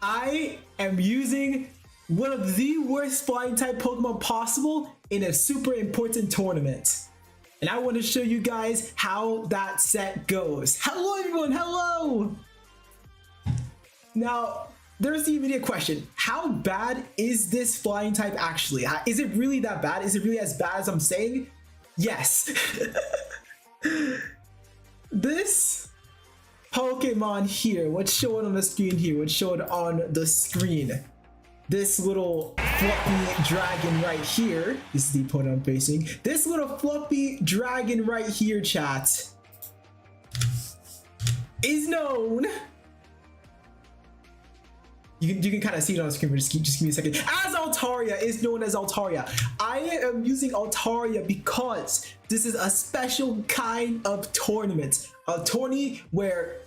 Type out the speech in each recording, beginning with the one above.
I am using one of the worst flying type Pokemon possible in a super important tournament. And I want to show you guys how that set goes. Hello everyone, hello! Now, there's the immediate question. How bad is this flying type actually? Is it really that bad? Is it really as bad as I'm saying? Yes. This Pokemon here, what's showing on the screen here, what's showing on the screen, this little fluffy dragon right here, this is the opponent I'm facing, this little fluffy dragon right here, chat, is known, you can kind of see it on the screen, but just give me a second, as Altaria, is known as Altaria. I am using Altaria because this is a special kind of tournament, a tourney where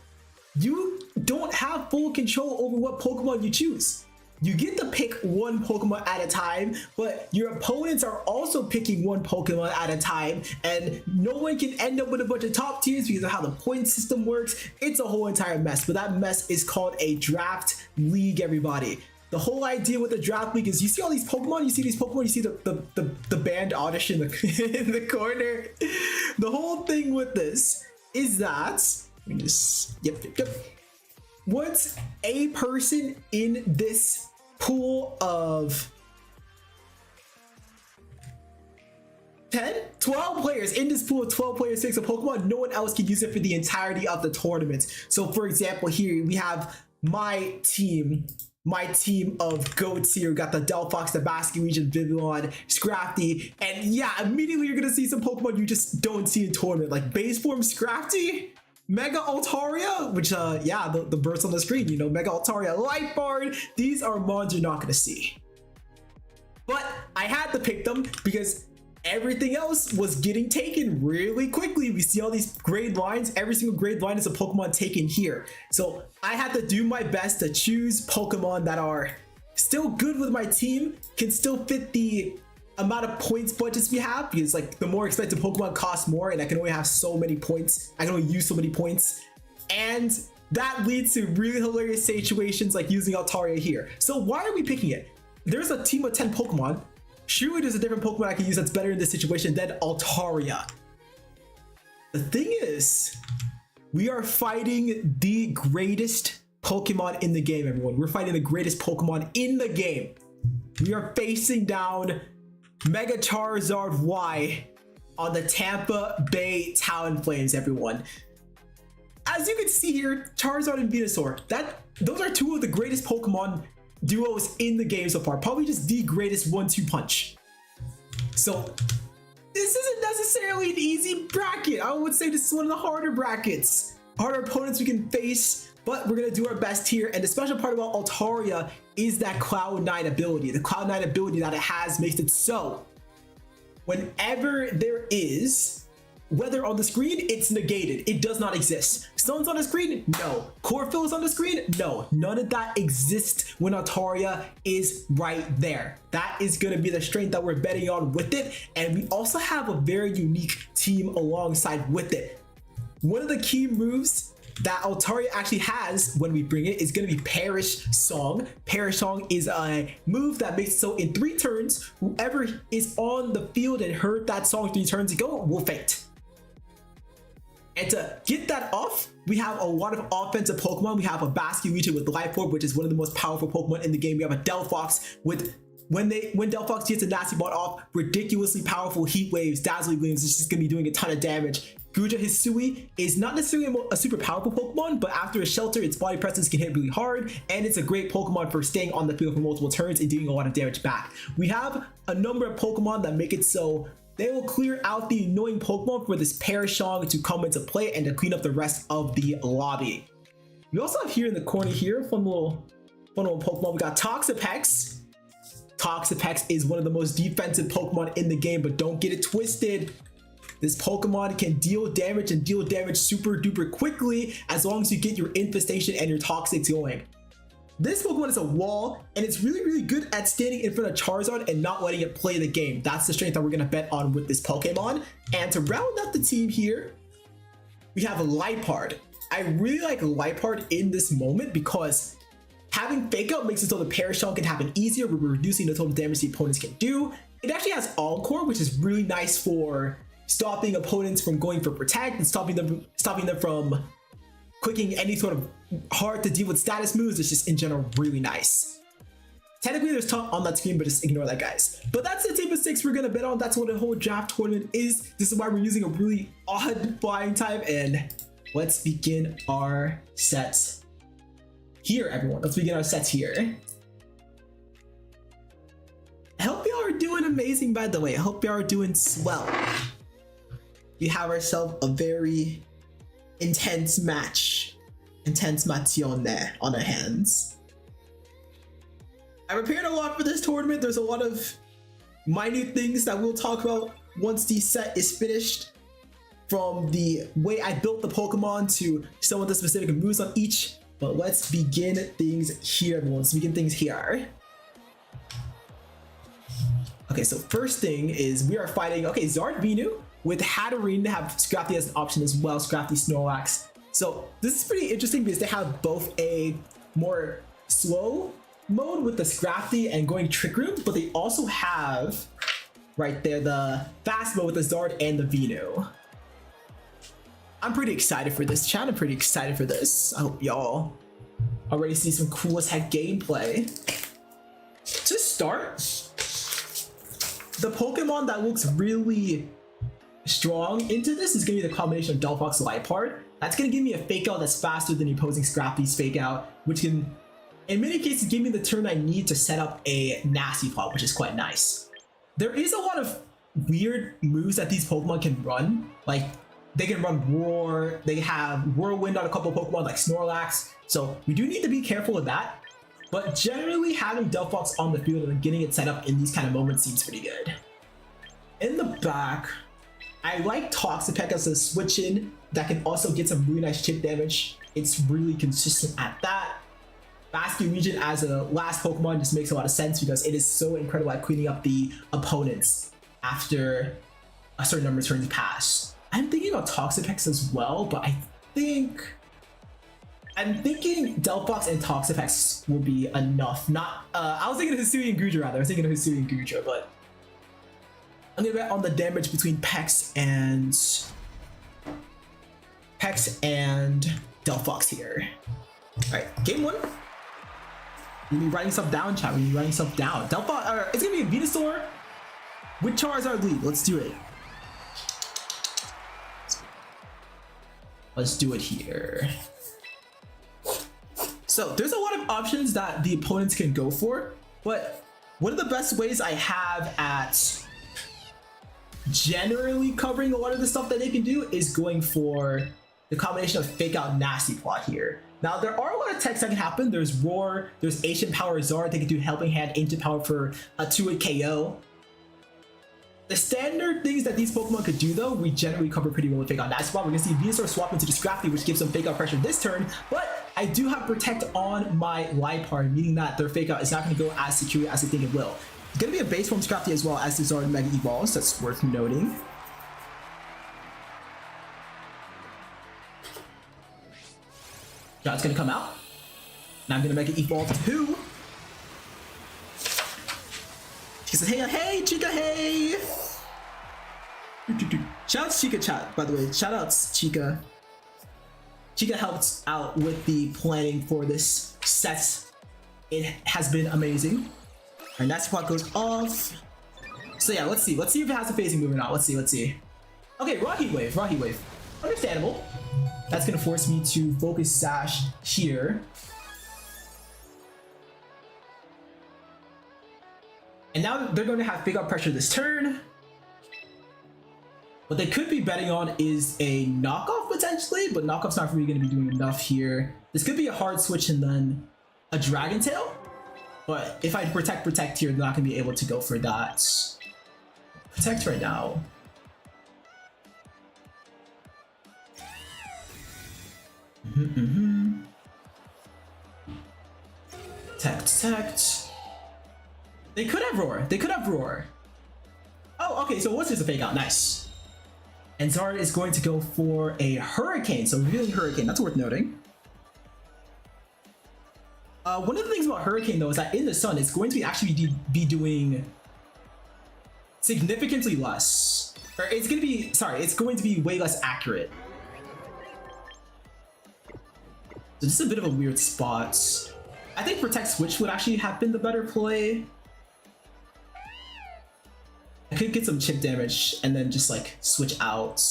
you don't have full control over what Pokemon you choose. You get to pick one Pokemon at a time, but your opponents are also picking one Pokemon at a time, and no one can end up with a bunch of top tiers because of how the point system works. It's a whole entire mess, but that mess is called a draft league, everybody. The whole idea with the draft league is you see all these Pokemon, you see the band audition in the corner. The whole thing with this is that, let me just, yep. Once a person in this pool of 10, 12 players, in this pool of 12 players takes a Pokemon, no one else can use it for the entirety of the tournament. So for example, here we have my team of goats here. We got the Delphox, the Baskin, Vivillon, Scrafty, and yeah, immediately you're gonna see some Pokemon you just don't see in tournament, like base form Scrafty, Mega Altaria, which yeah, the birds on the screen, you know, Mega Altaria, Lightbard. These are mons you're not gonna see. But I had to pick them because everything else was getting taken really quickly. We see all these grade lines. Every single grade line is a Pokemon taken here. So I had to do my best to choose Pokemon that are still good with my team, can still fit the amount of points budgets we have, because like the more expensive Pokemon cost more, and I can only have so many points. I can only use so many points. And that leads to really hilarious situations like using Altaria here. So why are we picking it? There's a team of 10 Pokemon. Surely there's a different Pokemon I can use that's better in this situation than Altaria. The thing is, we are fighting the greatest Pokemon in the game, everyone. We're fighting the greatest Pokemon in the game. We are facing down Mega Charizard Y on the Tampa Bay Talonflames, everyone. As you can see here, Charizard and Venusaur, those are two of the greatest Pokemon duos in the game so far. Probably just the greatest 1-2 punch. So this isn't necessarily an easy bracket. I would say this is one of the harder brackets. Harder opponents we can face, but we're gonna do our best here. And the special part about Altaria is that Cloud 9 ability. The Cloud 9 ability that it has makes it so whenever there is weather on the screen, it's negated. It does not exist. Sun's on the screen? No. Chlorophyll is on the screen? No. None of that exists when Altaria is right there. That is going to be the strength that we're betting on with it. And we also have a very unique team alongside with it. One of the key moves that Altaria actually has when we bring it is going to be Perish Song. Perish Song is a move that makes it so in 3 turns, whoever is on the field and heard that song 3 turns ago will faint. And to get that off, we have a lot of offensive Pokemon. We have a Baskin with Life Orb, which is one of the most powerful Pokemon in the game. We have a Delphox with, when Delphox gets a Nasty Bot off, ridiculously powerful Heat Waves, Dazzling Gleams. It's just going to be doing a ton of damage. Guja Hisui is not necessarily a super powerful Pokemon, but after a shelter, its body presence can hit really hard, and it's a great Pokemon for staying on the field for multiple turns and doing a lot of damage back. We have a number of Pokemon that make it so they will clear out the annoying Pokemon for this Perish Song to come into play and to clean up the rest of the lobby. We also have here in the corner here, fun little Pokemon. We got Toxapex. Toxapex is one of the most defensive Pokemon in the game, but don't get it twisted. This Pokemon can deal damage and deal damage super duper quickly as long as you get your Infestation and your Toxics going. This Pokemon is a wall, and it's really good at standing in front of Charizard and not letting it play the game. That's the strength that we're going to bet on with this Pokemon. And to round out the team here, we have Liepard. I really like Liepard in this moment because Having Fake Out makes it so the Perish Shell can happen easier. We're reducing the total damage the opponents can do. It actually has Encore, which is really nice for stopping opponents from going for Protect and stopping them from quicking any sort of hard to deal with status moves. It's just in general really nice. Technically there's top on that screen, but just ignore that, guys. But that's the team of 6 we're gonna bet on. That's what the whole draft tournament is. This is why we're using a really odd flying type, and let's begin our sets here, everyone. Let's begin our sets here. I hope y'all are doing amazing, by the way. I hope y'all are doing swell. We have ourselves a very intense match. Intense match on our hands. I prepared a lot for this tournament. There's a lot of minute things that we'll talk about once the set is finished. From the way I built the Pokemon to some of the specific moves on each. But let's begin things here, everyone. Let's begin things here. Okay, so first thing is we are fighting, okay, Zard Venu with Hatterene. They have Scrafty as an option as well, Scrafty Snorlax. So this is pretty interesting because they have both a more slow mode with the Scrafty and going Trick Room, but they also have right there the fast mode with the Zard and the Venu. I'm pretty excited for this, chat. I'm pretty excited for this. I hope y'all already see some cool as heck gameplay. To start, the Pokemon that looks really strong into this is going to be the combination of Delphox Liepard. That's going to give me a Fake Out that's faster than the opposing Scrafty's Fake Out, which can, in many cases, give me the turn I need to set up a Nasty Plot, which is quite nice. There is a lot of weird moves that these Pokemon can run. Like, they can run Roar, they have Whirlwind on a couple of Pokemon like Snorlax, so we do need to be careful with that. But generally, having Delphox on the field and getting it set up in these kind of moments seems pretty good. In the back, I like Toxapex as a switch-in that can also get some really nice chip damage. It's really consistent at that. Bastion Region as a last Pokemon just makes a lot of sense because it is so incredible at cleaning up the opponents after a certain number of turns pass. I'm thinking about Toxapex as well, but I'm thinking Delphox and Toxapex will be enough. Not, I was thinking of Hisui and Goodra rather. I was thinking of Hisui and Goodra, but I'm gonna bet on the damage between Pex and Delphox here. All right, game 1. We be writing stuff down, chat. We be writing stuff down. Delphox, it's gonna be a Venusaur with Charizard lead. Let's do it. Let's do it here. So there's a lot of options that the opponents can go for, but one of the best ways I have at generally covering a lot of the stuff that they can do is going for the combination of Fake Out Nasty Plot here. Now there are a lot of techs that can happen. There's Roar, there's Ancient Power Zard. They can do Helping Hand, Ancient Power for a 2-hit KO. The standard things that these Pokemon could do, though, we generally cover pretty well with Fake Out Nasty Plot. We're going to see Venusaur swap into the Scrafty, which gives them Fake Out pressure this turn, but I do have Protect on my Liepard, meaning that their Fake Out is not going to go as secure as I think it will. It's going to be a base form Scrafty as well as the Zard Mega Evolves. That's worth noting. Shot's going to come out. Now I'm going to Mega Evolve too. She said, hey, Chica, hey! Shoutouts Chica chat, by the way. Shoutouts Chica. Chica helped out with the planning for this set. It has been amazing. And that spot goes off. So yeah, let's see. Let's see if it has a phasing move or not. Let's see. Okay, Raw Heat Wave. Understandable. That's gonna force me to focus Sash here. And now they're going to have Fake Out pressure this turn. What they could be betting on is a knockoff potentially, but knockoff's not really going to be doing enough here. This could be a hard switch and then a Dragon Tail. But if I protect here, they're not going to be able to go for that. Protect right now. Protect. They could have Roar. Oh, okay, so what's just a Fake Out? Nice. And Zard is going to go for a Hurricane, so revealing Hurricane. That's worth noting. One of the things about Hurricane though is that in the sun, it's going to be actually be doing significantly less. Or it's going to be, sorry, it's going to be way less accurate. So this is a bit of a weird spot. I think Protect Switch would actually have been the better play. I could get some chip damage and then just like switch out.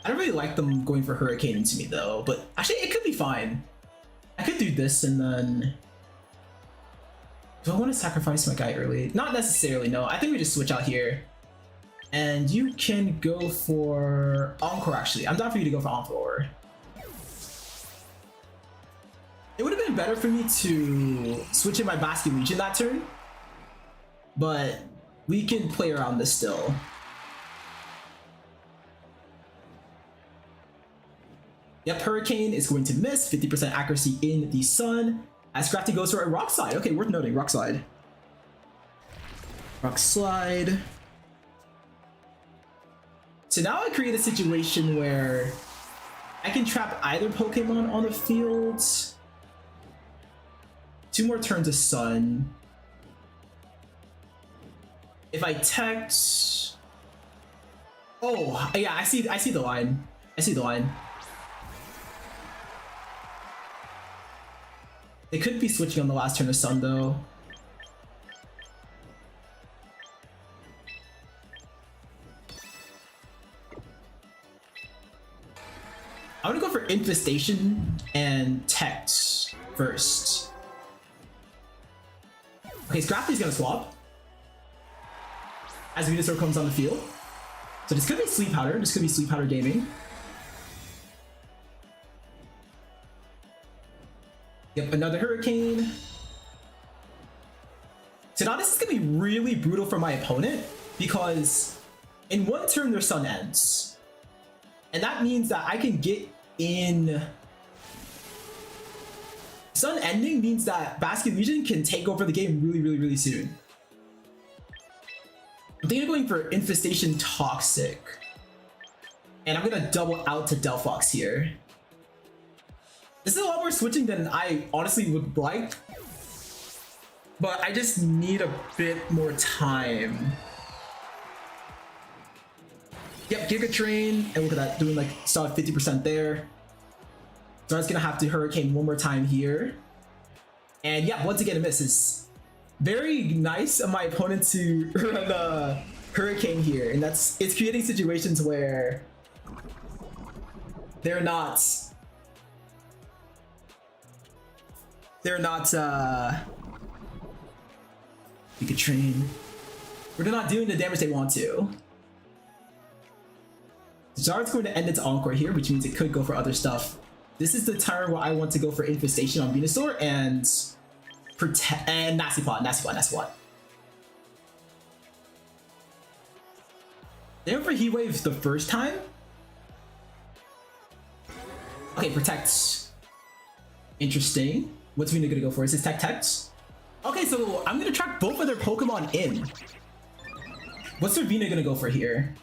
I don't really like them going for Hurricane into me though, but actually it could be fine. I could do this and then... Do I want to sacrifice my guy early? Not necessarily, no. I think we just switch out here. And you can go for Encore actually. I'm down for you to go for Encore. It would have been better for me to switch in my Basket Legion that turn. But we can play around this still. Yep, Hurricane is going to miss. 50% accuracy in the sun. As Crafty goes for a Rock Slide. Okay, worth noting, Rock Slide. Rock Slide. So now I create a situation where I can trap either Pokemon on the field. 2 more turns of Sun. If I text... Oh, yeah, I see the line. I see the line. They could be switching on the last turn of Sun though. I'm gonna go for Infestation and Text first. Okay, Scrafty's gonna swap as Venusaur comes on the field. So this could be Sleep Powder. This could be Sleep Powder Gaming. Yep, another Hurricane. So now this is gonna be really brutal for my opponent because in 1 turn their Sun ends. And that means that I can get in... Sun ending means that Basket Legion can take over the game really soon. I'm thinking of going for Infestation Toxic. And I'm gonna double out to Delphox here. This is a lot more switching than I honestly would like. But I just need a bit more time. Yep, Giga Train, and look at that, doing like solid 50% there. So I was gonna have to Hurricane 1 more time here. And yeah, once again a miss. Is very nice of my opponent to run a Hurricane here, and it's creating situations where they're not Giga Train. They're not doing the damage they want to. Zard's going to end its Encore here, which means it could go for other stuff. This is the turn where I want to go for Infestation on Venusaur and protect and Nasty Plot. They went for Heat Wave the first time. Okay, Protect. Interesting. What's Vena gonna go for? Is this Tech? Okay, so I'm gonna track both of their Pokemon in. What's their Vena gonna go for here?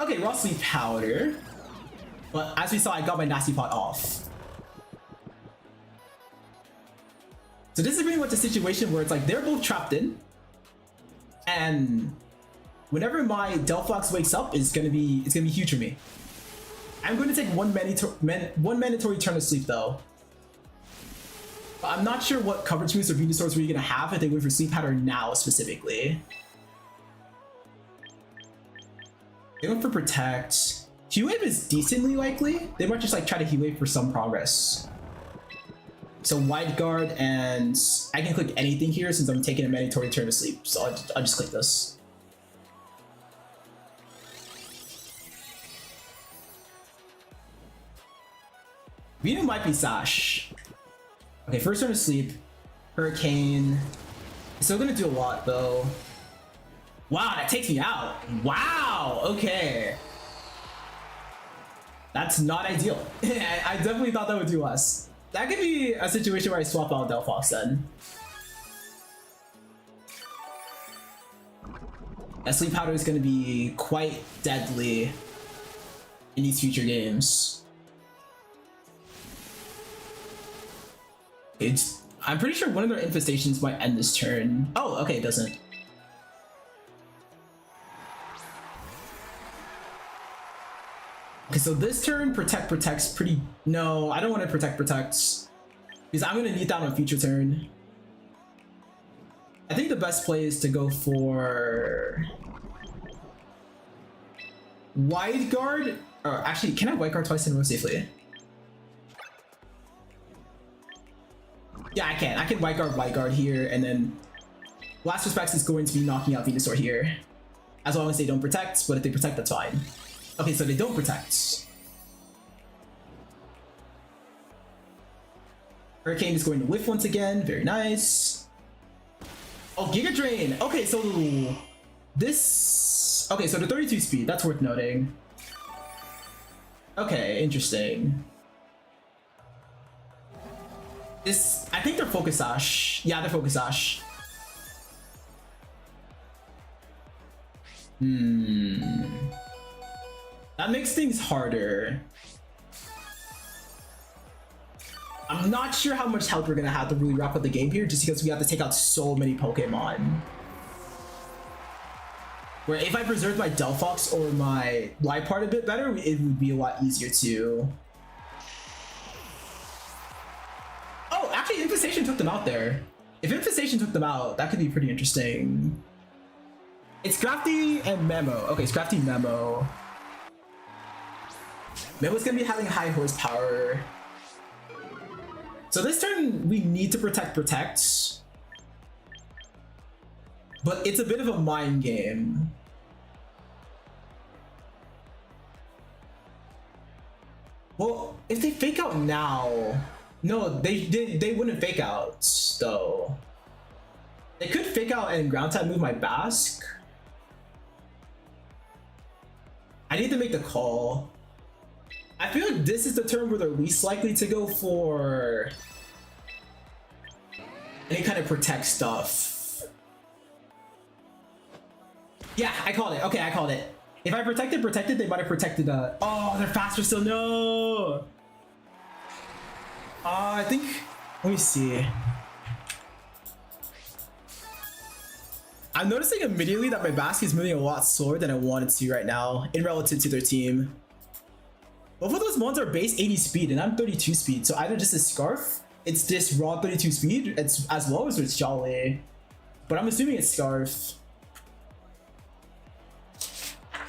Okay, Raw Sleep Powder. But as we saw, I got my Nasty Pot off. So this is pretty much a situation where it's like they're both trapped in. And whenever my Delphox wakes up, it's gonna be huge for me. I'm going to take one mandatory turn of sleep though. But I'm not sure what coverage moves or Venusaurs we're gonna have if they wait for Sleep Powder now specifically. They went for Protect. Heat Wave is decently likely. They might just like try to Heat Wave for some progress. So Wide Guard, and I can click anything here since I'm taking a mandatory turn to sleep. So I'll just click this. Venu might be Sash. Okay, first turn to sleep. Hurricane. Still gonna do a lot though. Wow, that takes me out. Wow, okay. That's not ideal. I definitely thought that would do less. That could be a situation where I swap out Delphox then. That Sleep Powder is gonna be quite deadly in these future games. I'm pretty sure one of their infestations might end this turn. Oh, okay, it doesn't. Okay, so this turn, protects pretty... No, I don't want to protects. Because I'm going to need that on a future turn. I think the best play is to go for... Wide guard? Or actually, can I white guard twice in a row safely? Yeah, I can. I can white guard here, and then Last Respects is going to be knocking out Venusaur here. As long as they don't protect, but if they protect, that's fine. Okay, so they don't protect. Hurricane is going to whiff once again. Very nice. Oh, Giga Drain. Okay, so this... Okay, so the 32 speed. That's worth noting. Okay, interesting. This... I think they're Focus Sash. Yeah, they're Focus Sash. That makes things harder. I'm not sure how much help we're gonna have to really wrap up the game here, just because we have to take out so many Pokemon. Where if I preserved my Delphox or my Liepard a bit better, it would be a lot easier too. Oh, actually Infestation took them out there. If Infestation took them out, that could be pretty interesting. It's Scrafty and Memo. Okay, Scrafty, Memo. Memo's gonna be having high horsepower. So this turn, we need to protect. But it's a bit of a mind game. Well, if they fake out now... No, they wouldn't fake out, though. They could fake out and ground type move my Basque. I need to make the call. I feel like this is the turn where they're least likely to go for any kind of protect stuff. Yeah, I called it. Okay, I called it. If I protected, they might have protected oh, they're faster still. No. I think, let me see. I'm noticing immediately that my Basque is moving a lot slower than I wanted to right now in relative to their team. Both of those mons are base 80 speed and I'm 32 speed, so either just a Scarf, it's this raw 32 speed, it's as low as it's Jolly. But I'm assuming it's Scarf.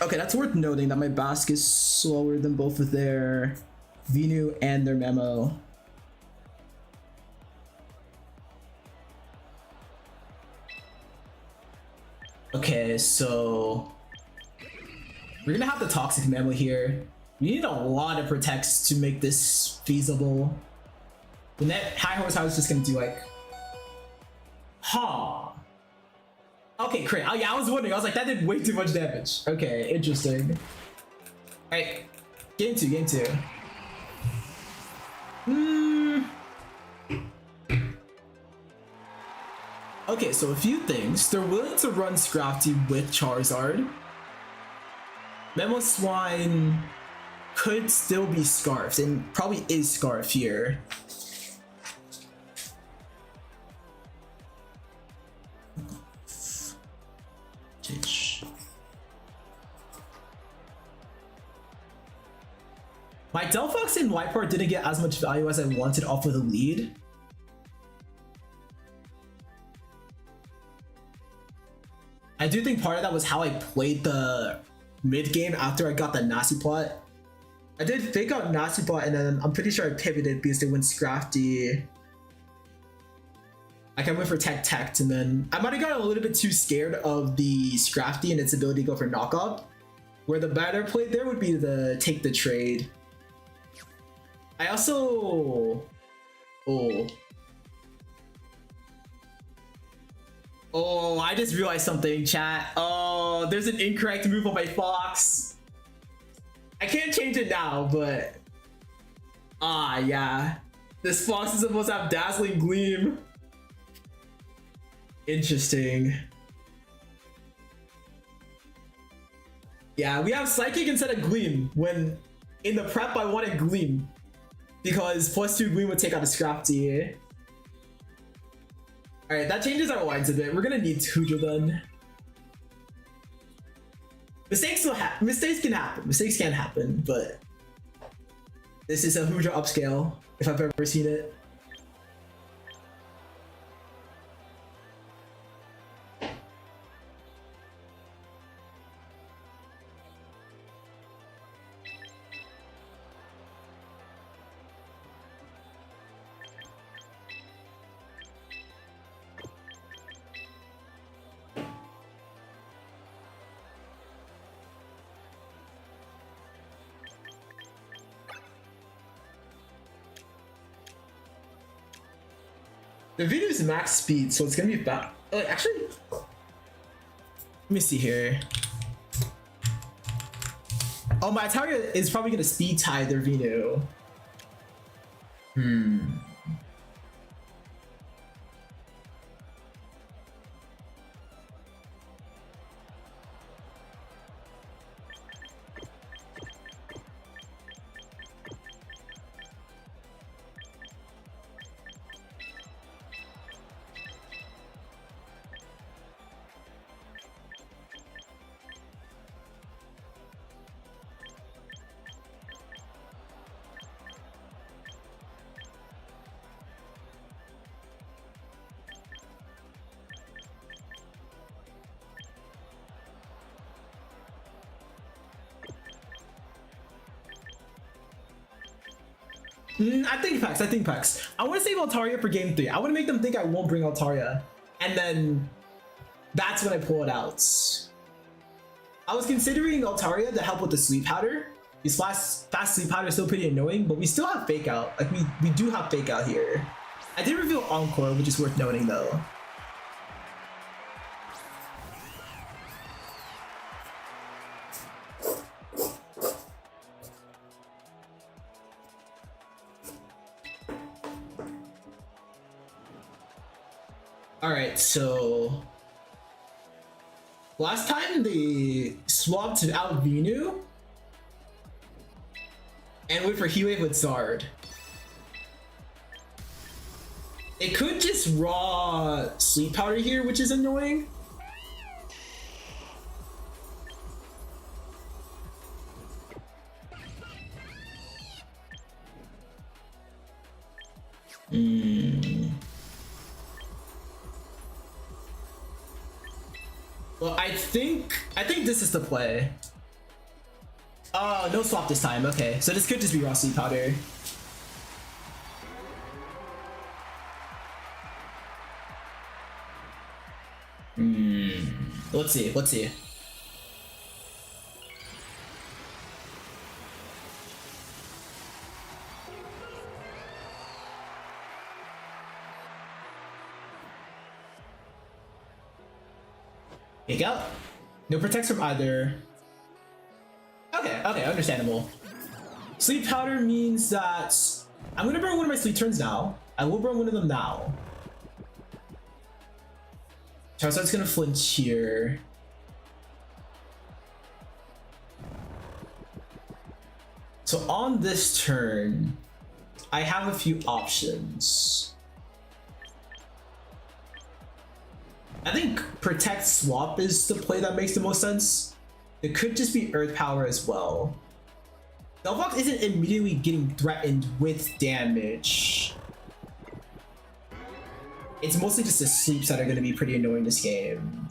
Okay, that's worth noting that my Basque is slower than both of their Venu and their Memo. Okay, so we're gonna have the Toxic Memo here. We need a lot of protects to make this feasible. The net high horsepower is just gonna do like, okay, great. Oh yeah, I was wondering. I was like, that did way too much damage. Okay, interesting. All right, game two. Okay, so a few things. They're willing to run Scrafty with Charizard. Memo Swine could still be Scarfed, and probably is Scarf here. My Delphox and Liepard didn't get as much value as I wanted off of the lead. I do think part of that was how I played the mid game after I got the Nasty Plot. I did fake out Nasty Plot and then I'm pretty sure I pivoted because they went Scrafty. Like I went for Tech, and then I might have gotten a little bit too scared of the Scrafty and its ability to go for knockoff. Where the better play there would be to take the trade. I also... Oh, I just realized something, chat. Oh, there's an incorrect move on my Fox. I can't change it now, but... yeah. This Fox is supposed to have Dazzling Gleam. Interesting. Yeah, we have Psychic instead of Gleam, when in the prep I wanted Gleam. Because +2 Gleam would take out a Scrafty. All right, that changes our lines a bit. We're gonna need Hoojo then. Mistakes will happen. Mistakes can happen. Mistakes can happen, but this is a Hoojo upscale if I've ever seen it. The video is max speed, so it's gonna be fast. Actually, let me see here. Oh, my Ataria is probably gonna speed tie their Vino. I think Pax. I want to save Altaria for game 3. I want to make them think I won't bring Altaria. And then that's when I pull it out. I was considering Altaria to help with the sleep powder. These fast sleep powder is still pretty annoying, but we still have fake out. Like we do have fake out here. I did reveal Encore, which is worth noting though. Alright, so last time they swapped out Vinu and went for Heatwave with Zard. It could just raw Sleep Powder here, which is annoying. Well, I think this is the play. Oh, no swap this time. Okay, so this could just be raw Sleep Powder. Let's see. Pick out. No protects from either. Okay, understandable. Sleep Powder means that I'm gonna burn one of my sleep turns now. I will burn one of them now. Charizard's gonna flinch here. So on this turn, I have a few options. I think Protect Swap is the play that makes the most sense. It could just be Earth Power as well. Delphox isn't immediately getting threatened with damage. It's mostly just the sleeps that are going to be pretty annoying this game.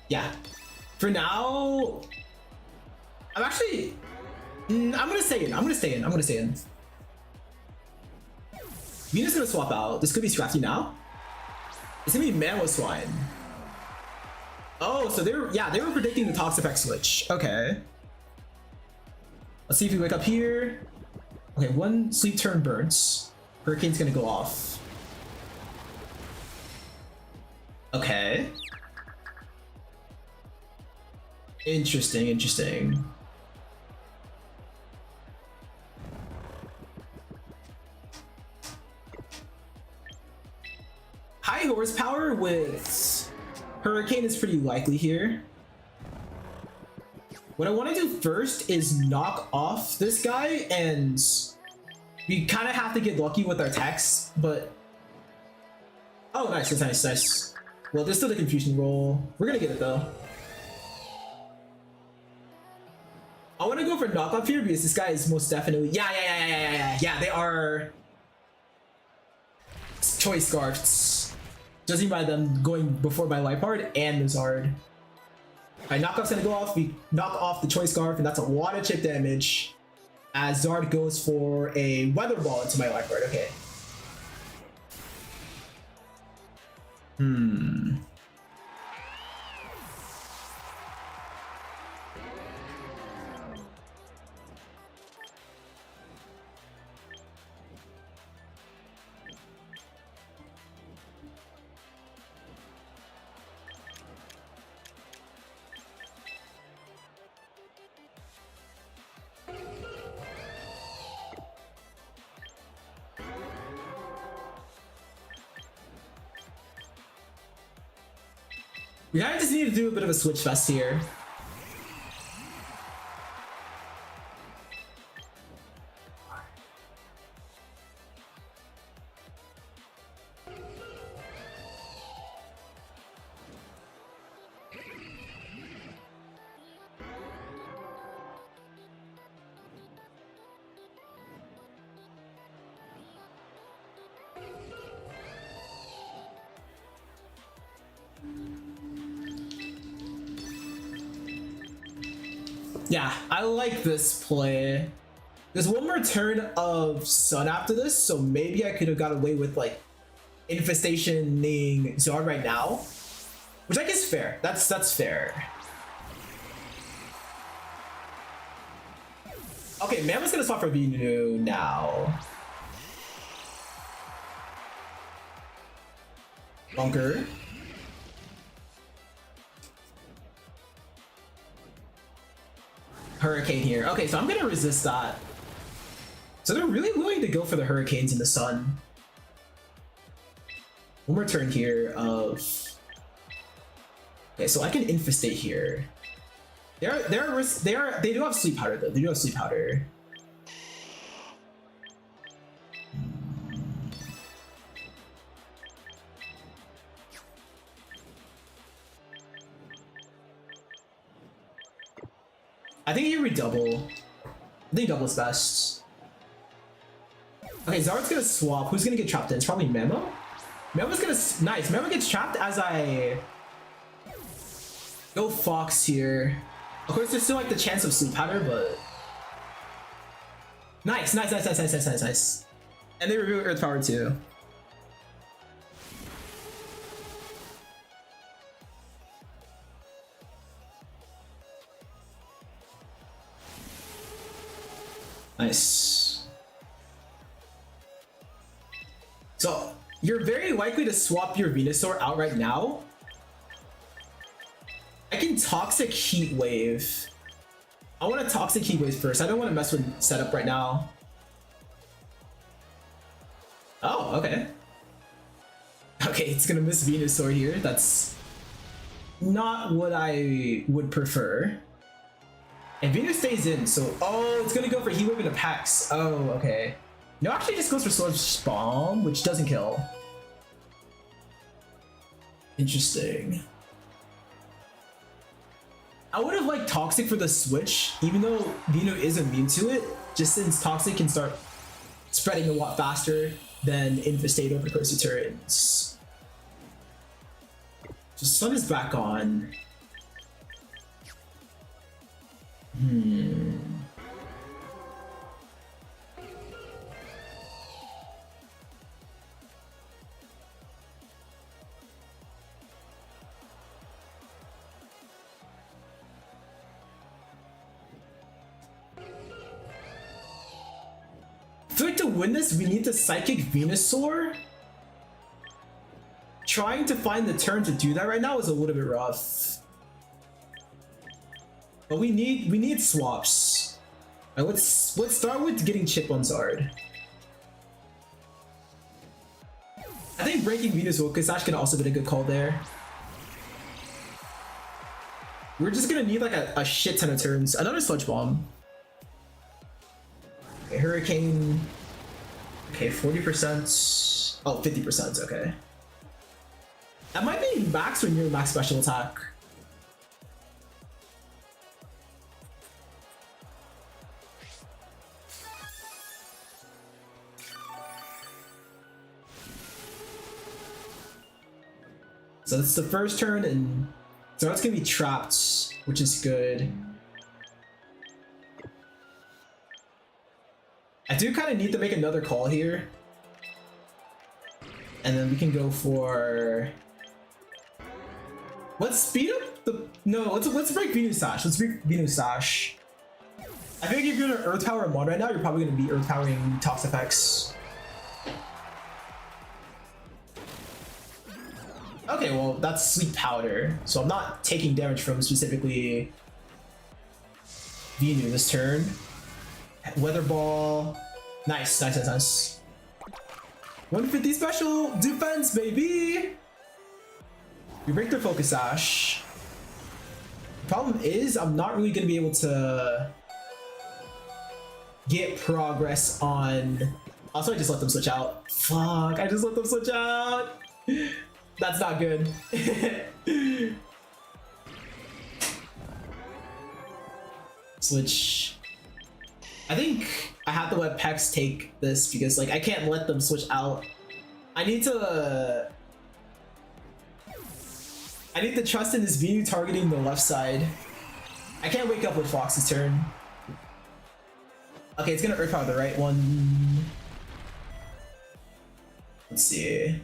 Yeah. For now, I'm gonna stay in. Venus gonna swap out. This could be Scrafty now. It's gonna be Mammo Swine. Oh, so they were predicting the Tox effect switch. Okay. Let's see if we wake up here. Okay, one sleep turn burns. Hurricane's gonna go off. Okay. Interesting. High horsepower with Hurricane is pretty likely here. What I want to do first is knock off this guy, and we kind of have to get lucky with our techs, but... Oh, nice, nice, nice. Well, there's still the confusion roll. We're gonna get it, though. I want to go for knock off here because this guy is most definitely... Yeah, they are... choice scarfs. Judging by them going before my life card and Nizard. Alright, knockoff's gonna go off. We knock off the choice scarf, and that's a lot of chip damage. As Zard goes for a weather ball into my life card. Okay. We kind of just need to do a bit of a switch fest here. Yeah, I like this play. There's one more turn of Sun after this, so maybe I could have got away with like infestationing Zard right now, which I guess is fair. That's fair. Okay, Mammoth's gonna swap for Venu now. Bunker. Hurricane here. Okay, so I'm gonna resist that. So they're really willing to go for the Hurricanes in the Sun. One more turn here of... Okay, so I can infestate they do have sleep powder though. They do have sleep powder. I think you redouble. I think double is best. Okay, Zard's gonna swap. Who's gonna get trapped in? It's probably Memo. Memo's gonna... Nice. Memo gets trapped as I go Fox here. Of course, there's still like the chance of sleep powder, but... Nice. And they reveal Earth Power too. Nice. So, you're very likely to swap your Venusaur out right now. I can Toxic Heat Wave. I want to Toxic Heat Wave first. I don't want to mess with setup right now. Oh, okay. Okay, it's gonna miss Venusaur here. That's not what I would prefer. And Venus stays in, so... Oh, it's gonna go for Heat Wave into Pax. Oh, okay. No, actually just goes for Swords Bomb, which doesn't kill. Interesting. I would have liked Toxic for the switch, even though Vino is immune to it, just since Toxic can start spreading a lot faster than Infestate over the course of turns. So Sun is back on. I feel like to win this, we need to Psychic Venusaur. Trying to find the turn to do that right now is a little bit rough. But we need swaps. Alright, let's start with getting Chip on Zard. I think breaking Venus Wokus Ash can also be a good call there. We're just gonna need like a shit ton of turns. Another sludge bomb. Okay, hurricane. Okay, 40%. Oh, 50%. Okay. That might be max when you're max special attack. So that's the first turn, and so that's gonna be trapped, which is good. I do kind of need to make another call here, and then we can go for. Let's speed up the no. Let's break Venus Sash. Let's break Venus Sash. I think if you're an Earth Power mod right now, you're probably gonna be Earth Powering Tox effects. Okay, well, that's Sleep Powder, so I'm not taking damage from specifically Venu this turn. Weather Ball. Nice, nice, nice, nice. 150 special defense, baby! We break their Focus Sash. The problem is, I'm not really gonna be able to get progress on. Also, I just let them switch out. Fuck, I just let them switch out! That's not good. Switch. I think I have to let Pex take this because like I can't let them switch out. I need to trust in this Venu targeting the left side. I can't wake up with Fox's turn. Okay, it's gonna Earth Power the right one. Let's see.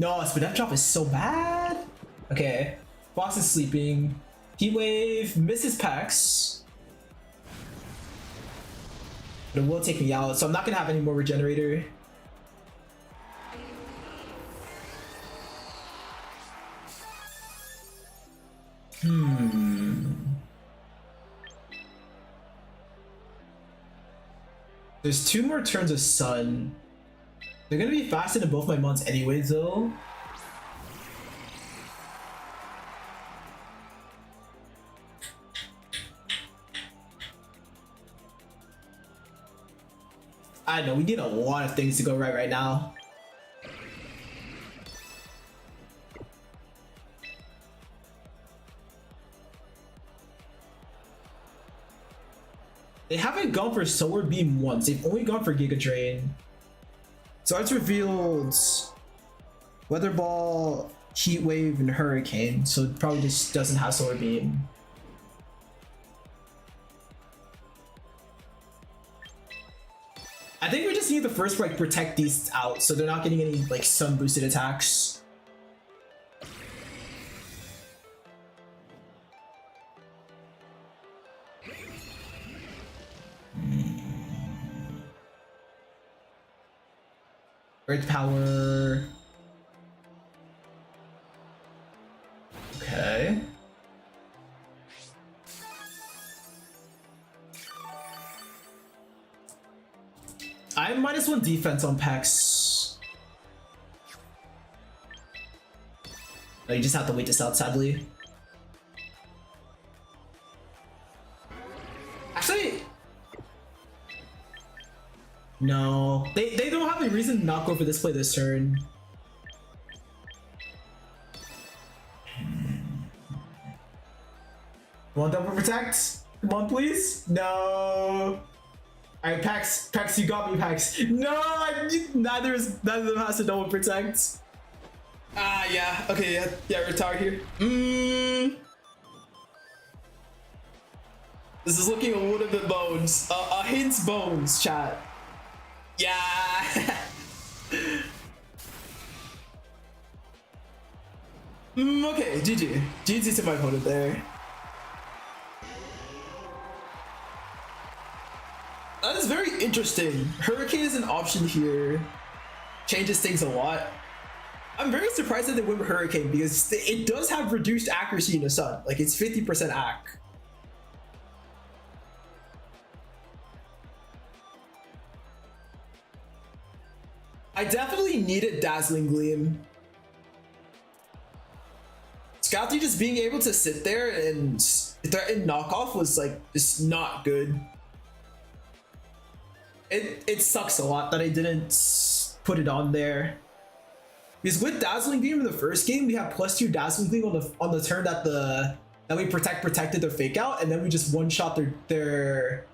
No, Spinef Drop is so bad. Okay, Fox is sleeping. Heat Wave misses Pex. But it will take me out, so I'm not gonna have any more Regenerator. There's 2 more turns of Sun. They're gonna be faster than both my mons anyways, though. I know, we need a lot of things to go right now. They haven't gone for Solar Beam once, they've only gone for Giga Drain. So it's revealed Weather Ball, Heat Wave, and Hurricane, so it probably just doesn't have Solar Beam. I think we just need to first like protect these out so they're not getting any like sun boosted attacks. Earth Power. Okay. I have -1 defense on Pex. Oh, you just have to wait this out, sadly. Actually, no. They don't have a reason to not go for this play this turn. Want double protect? Come on, please. No. Alright, Pex, you got me, Pex. No, neither of them has to double protect. Ah, yeah. Okay, yeah, retire here. This is looking a little bit bones. A hint bones, chat. Yeah. Okay, GG. GG to my opponent there. That is very interesting. Hurricane is an option here. Changes things a lot. I'm very surprised that they went with Hurricane because it does have reduced accuracy in the sun. Like it's 50% AC. I definitely needed Dazzling Gleam. Scouty just being able to sit there and threaten knockoff was like just not good. It sucks a lot that I didn't put it on there. Because with Dazzling Gleam in the first game, we have +2 Dazzling Gleam on the turn that we protected their fake out, and then we just one-shot their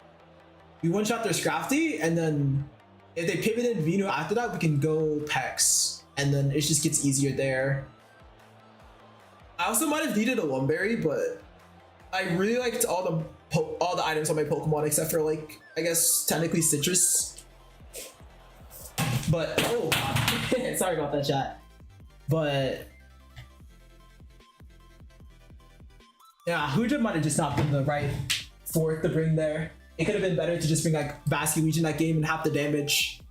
Scrafty, and then if they pivoted Vino after that, we can go Pex, and then it just gets easier there. I also might have needed a Lumberry, but I really liked all the items on my Pokemon except for, like, I guess technically Citrus. But oh, sorry about that, chat. But yeah, Hooja might have just not been the right fourth to bring there. It could have been better to just bring like Basculegion that game and half the damage.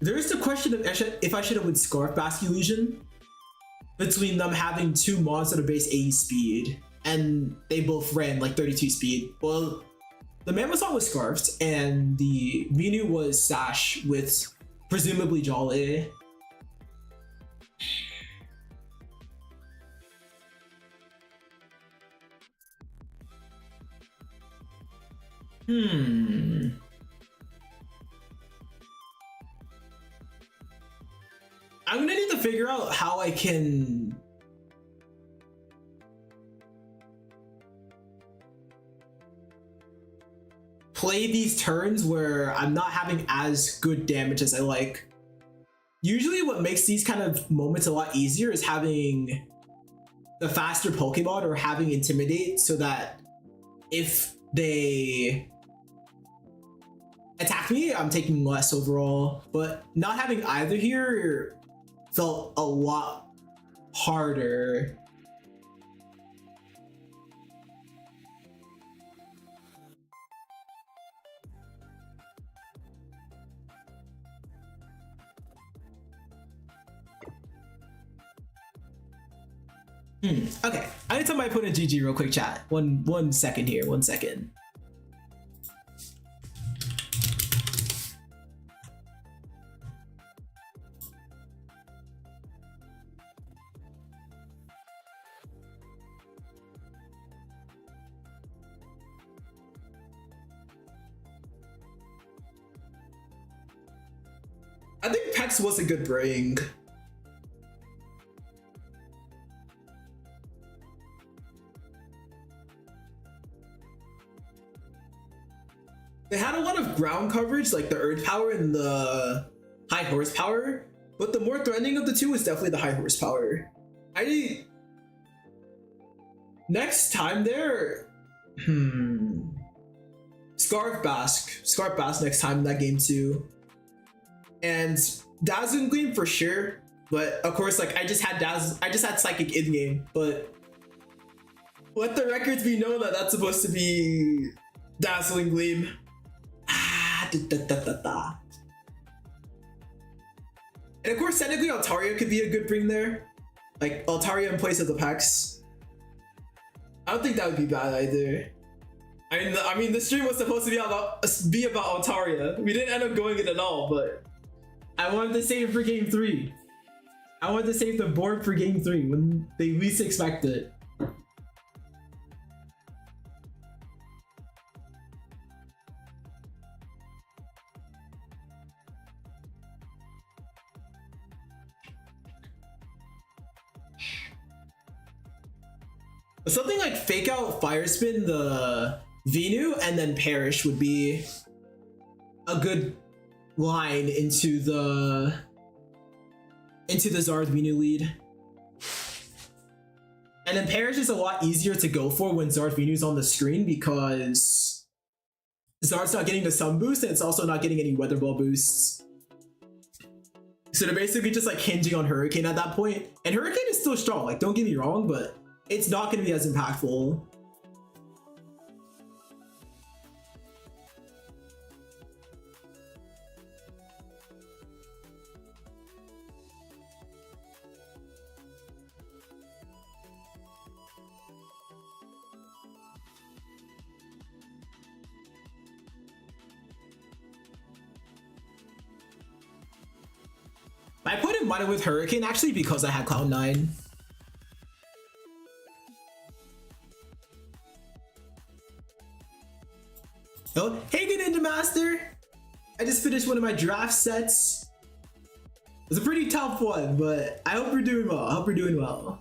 There is the question of if I should have with Scarf Basculegion, between them having 2 mons that are base 80 speed and they both ran like 32 speed. Well, the Mammothon was Scarfed and the Minu was Sash with presumably Jolly. I'm gonna need to figure out how I can play these turns where I'm not having as good damage as I like. Usually what makes these kind of moments a lot easier is having the faster Pokemon or having Intimidate, so that if they attack me, I'm taking less overall. But not having either here felt a lot harder. Okay, I need to tell my opponent GG real quick, chat. One second here, 1 second. I think Pex was a good bring. They had a lot of ground coverage, like the Earth Power and the High Horsepower, but the more threatening of the two is definitely the High Horsepower. Next time there, Scarf Bask next time in that game too. And Dazzling Gleam for sure, but of course, like I just had Psychic in game, but let the records be known that that's supposed to be Dazzling Gleam. And of course, technically Altaria could be a good bring there, like Altaria in place of the Pex. I don't think that would be bad either. I mean, the stream was supposed to be about Altaria. We didn't end up going it at all, but I wanted to save it for game 3. I wanted to save the board for game 3 when they least expect it. Something like fake out Fire Spin the Venu and then Perish would be a good line into the Zard Venu lead. And then Perish is a lot easier to go for when Zard Venu's on the screen because Zard's not getting the Sun boost and it's also not getting any Weather Ball boosts. So they're basically just like hinging on Hurricane at that point. And Hurricane is still strong, like don't get me wrong, but it's not going to be as impactful. I put in Meta with Hurricane actually because I had Cloud9. Oh, hey, good Ninja Master. I just finished one of my draft sets. It was a pretty tough one, but I hope you're doing well. I hope you're doing well.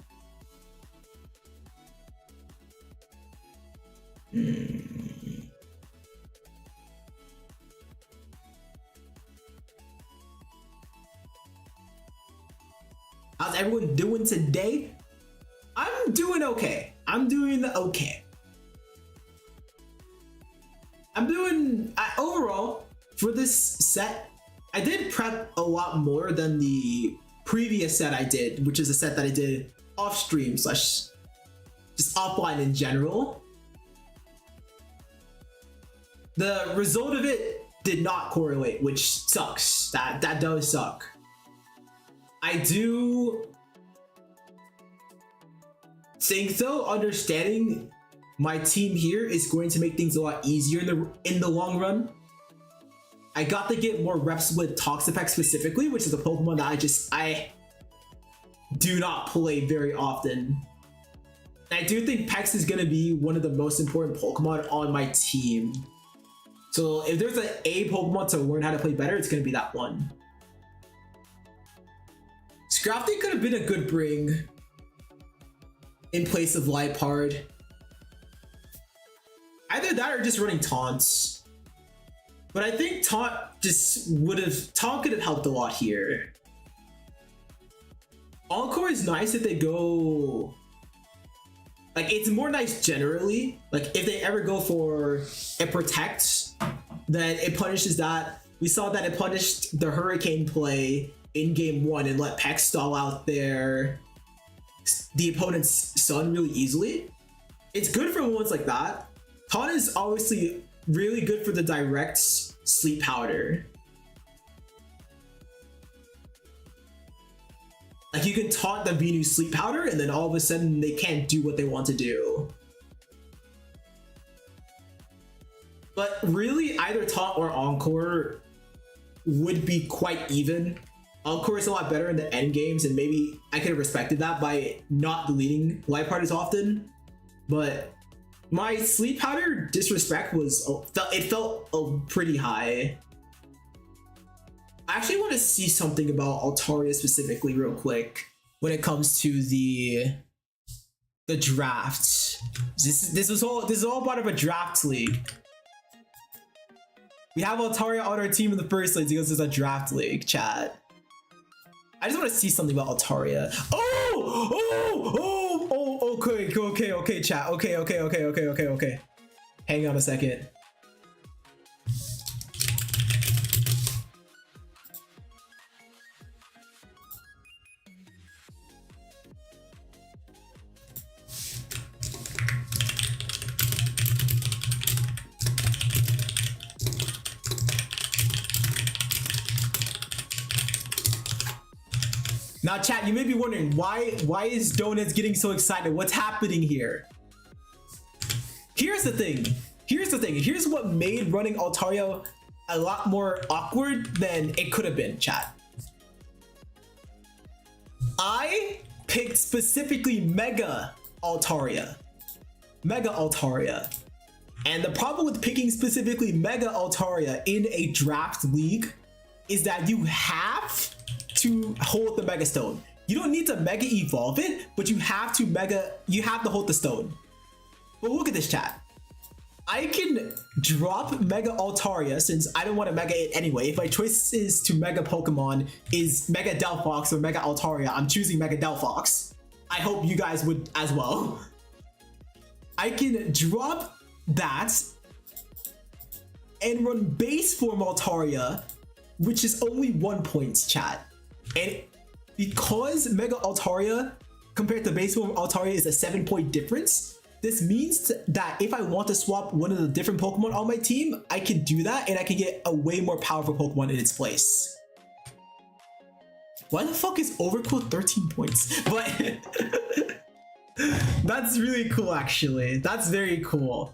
How's everyone doing today? I'm doing okay. I'm doing okay. I'm doing overall for this set. I did prep a lot more than the previous set I did, which is a set that I did off stream slash just offline in general. The result of it did not correlate, which sucks. That does suck. I do think though, understanding my team here is going to make things a lot easier in the long run. I got to get more reps with Toxapex specifically, which is a Pokemon that I do not play very often. I do think Pex is going to be one of the most important Pokemon on my team. So if there's a Pokemon to learn how to play better, it's going to be that one. Scrafty could have been a good bring in place of Liepard. Either that or just running taunts. But I think taunt could have helped a lot here. Encore is nice if they go, like, it's more nice generally. Like if they ever go for a protect, then it punishes that. We saw that it punished the Hurricane play in game 1 and let Pex stall out the opponent's Sun really easily. It's good for ones like that. Taunt is obviously really good for the direct Sleep Powder. Like you can taunt the Venu Sleep Powder and then all of a sudden they can't do what they want to do. But really either taunt or Encore would be quite even. Encore is a lot better in the end games and maybe I could have respected that by not deleting Liepard as often. But my Sleep Powder disrespect felt pretty high. I actually want to see something about Altaria specifically real quick when it comes to the draft. This is all part of a draft league. We have Altaria on our team in the first place because it's a draft league, chat. I just want to see something about Altaria. Okay, chat. Okay. Hang on a second. Now chat, you may be wondering why is Donuts getting so excited? What's happening here? Here's the thing. Here's what made running Altaria a lot more awkward than it could have been, chat. I picked specifically Mega Altaria. And the problem with picking specifically Mega Altaria in a draft league is that you have to hold the Mega Stone. You don't need to Mega Evolve it, but you have to hold the stone. But look at this, chat. I can drop Mega Altaria since I don't want to Mega it anyway. If my choice is to Mega Pokemon is Mega Delphox or Mega Altaria, I'm choosing Mega Delphox. I hope you guys would as well. I can drop that and run base form Altaria, which is only 1 point, chat. And because Mega Altaria compared to base form Altaria is a 7-point difference, this means that if I want to swap one of the different Pokemon on my team, I can do that and I can get a way more powerful Pokemon in its place. Why the fuck is Overcooked 13 points? But that's really cool, actually. That's very cool.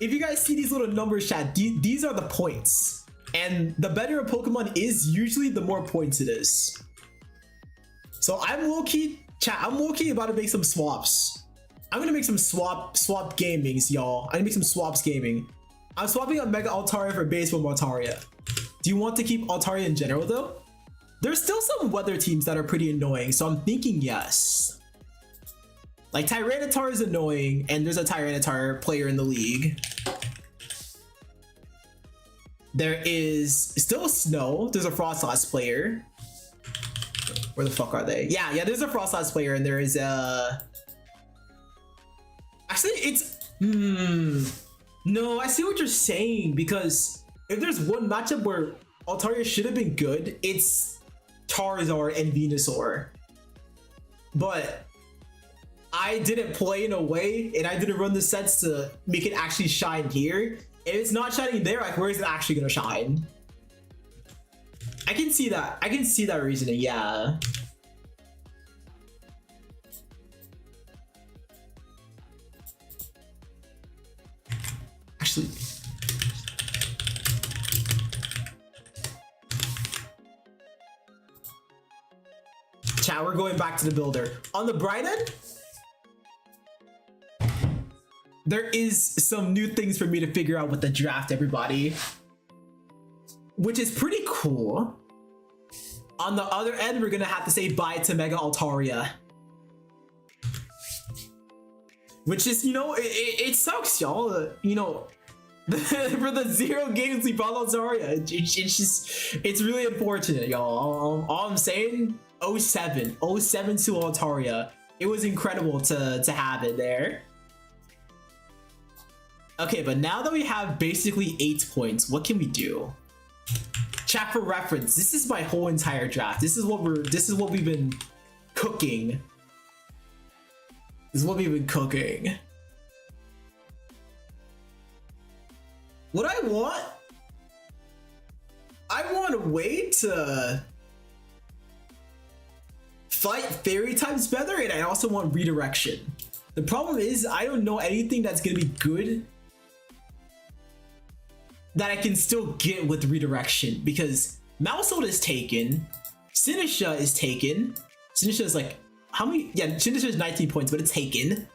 If you guys see these little numbers, chat, these are the points. And the better a Pokemon is, usually the more points it is. So I'm low-key, chat, I'm low-key about to make some swaps. I'm gonna make some swap gamings, y'all. I'm gonna make some swaps gaming. I'm swapping out Mega Altaria for base form Altaria. Do you want to keep Altaria in general though? There's still some weather teams that are pretty annoying, so I'm thinking yes. Like Tyranitar is annoying, and there's a Tyranitar player in the league. There is still Snow. There's a Frostlass player. Where the fuck are they? Yeah, there's a Frostlass player, and there is a... Actually, it's... No, I see what you're saying, because if there's one matchup where Altaria should have been good, it's Charizard and Venusaur. But I didn't play in a way, and I didn't run the sets to make it actually shine here. If it's not shining there, like where is it actually gonna shine? I can see that. I can see that reasoning, yeah. Actually, chat, we're going back to the builder. On the bright end, there is some new things for me to figure out with the draft, everybody, which is pretty cool. On the other end, we're gonna have to say bye to Mega Altaria, which is, you know, it sucks, y'all. You know, for the 0 games we brought Altaria, it's really unfortunate, y'all. All I'm saying, 07 to Altaria, it was incredible to have it there. Okay, but now that we have basically 8 points, what can we do? Chat, for reference, this is my whole entire draft. This is what we've been cooking. This is what we've been cooking. What I want a way to fight fairy types better, and I also want redirection. The problem is I don't know anything that's gonna be good that I can still get with redirection, because Mousehold is taken, Sinisha is taken. Sinisha is like, how many? Yeah, Sinisha is 19 points, but it's taken.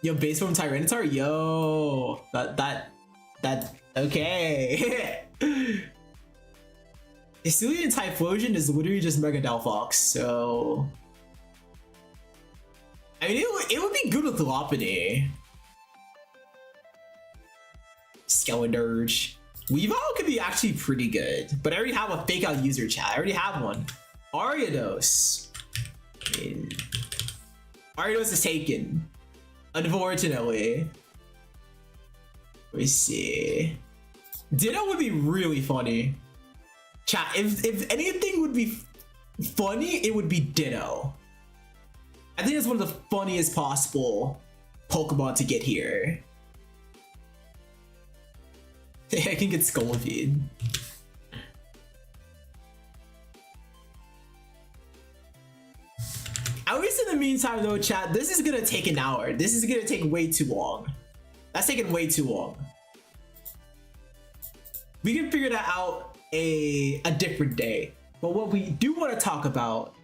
Yo, base form Tyranitar, yo, that, okay. Hisuian Typhlosion is literally just Mega Delphox, so I mean, it would be good with Lopunny. Skeledirge. Weavile could be actually pretty good, but I already have a fake out user, chat. I already have one. Ariados. I mean, Ariados is taken, unfortunately. Let me see. Ditto would be really funny. Chat, if anything would be funny, it would be Ditto. I think it's one of the funniest possible Pokemon to get here. I can get Scolipede. At least in the meantime though, chat, this is gonna take an hour. This is gonna take way too long. That's taking way too long. We can figure that out a different day. But what we do want to talk about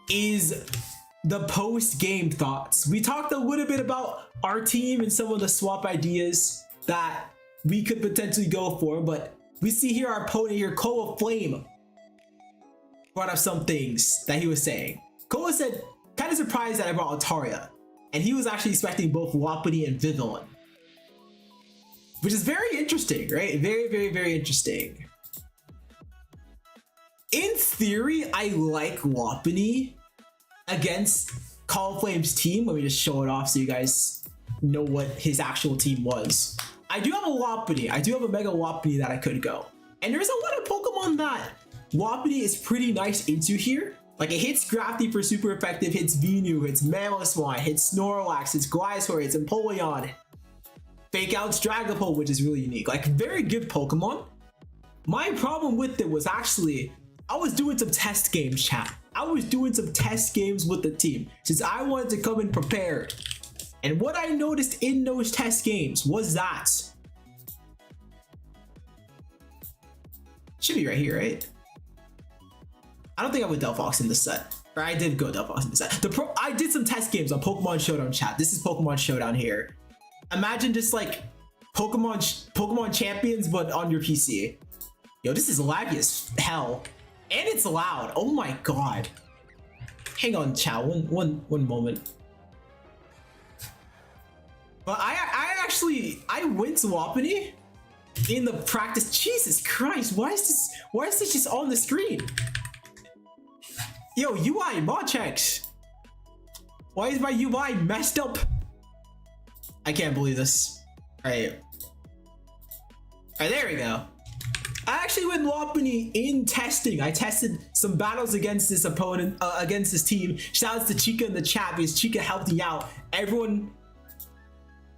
is the post-game thoughts. We talked a little bit about our team and some of the swap ideas that we could potentially go for, but we see here our opponent here, Koa Flame, brought up some things that he was saying. Koa said, kind of surprised that I brought Altaria, and he was actually expecting both Lopunny and Vivillon, which is very interesting, right? Very, very, very interesting. In theory, I like Lopunny against Call of Flame's team. Let me just show it off so you guys know what his actual team was. I do have a Lopunny. I do have a Mega Lopunny that I could go. And there's a lot of Pokemon that Lopunny is pretty nice into here. Like, it hits Grafty for super effective, hits Venu, hits Mamoswine, hits Snorlax, hits Gliscor, hits Empoleon. Fake outs Dragapult, which is really unique. Like, very good Pokemon. My problem with it was actually, I was doing some test games, chat. I was doing some test games with the team since I wanted to come in prepared. And what I noticed in those test games was that, should be right here, right? I don't think I would Delphox in this set. Or I did go up on this. I did some test games on Pokemon Showdown chat. This is Pokemon Showdown here. Imagine just like Pokemon Champions, but on your PC. Yo, this is laggy as hell. And it's loud. Oh my god. Hang on, chat. One moment. But I went to Wapani in the practice. Jesus Christ, why is this just on the screen? Yo, UI mod checks. Why is my UI messed up? I can't believe this. Alright, there we go. I actually went Wapani in testing. I tested some battles against this opponent, against this team. Shout out to Chica in the chat because Chica helped me out. Everyone,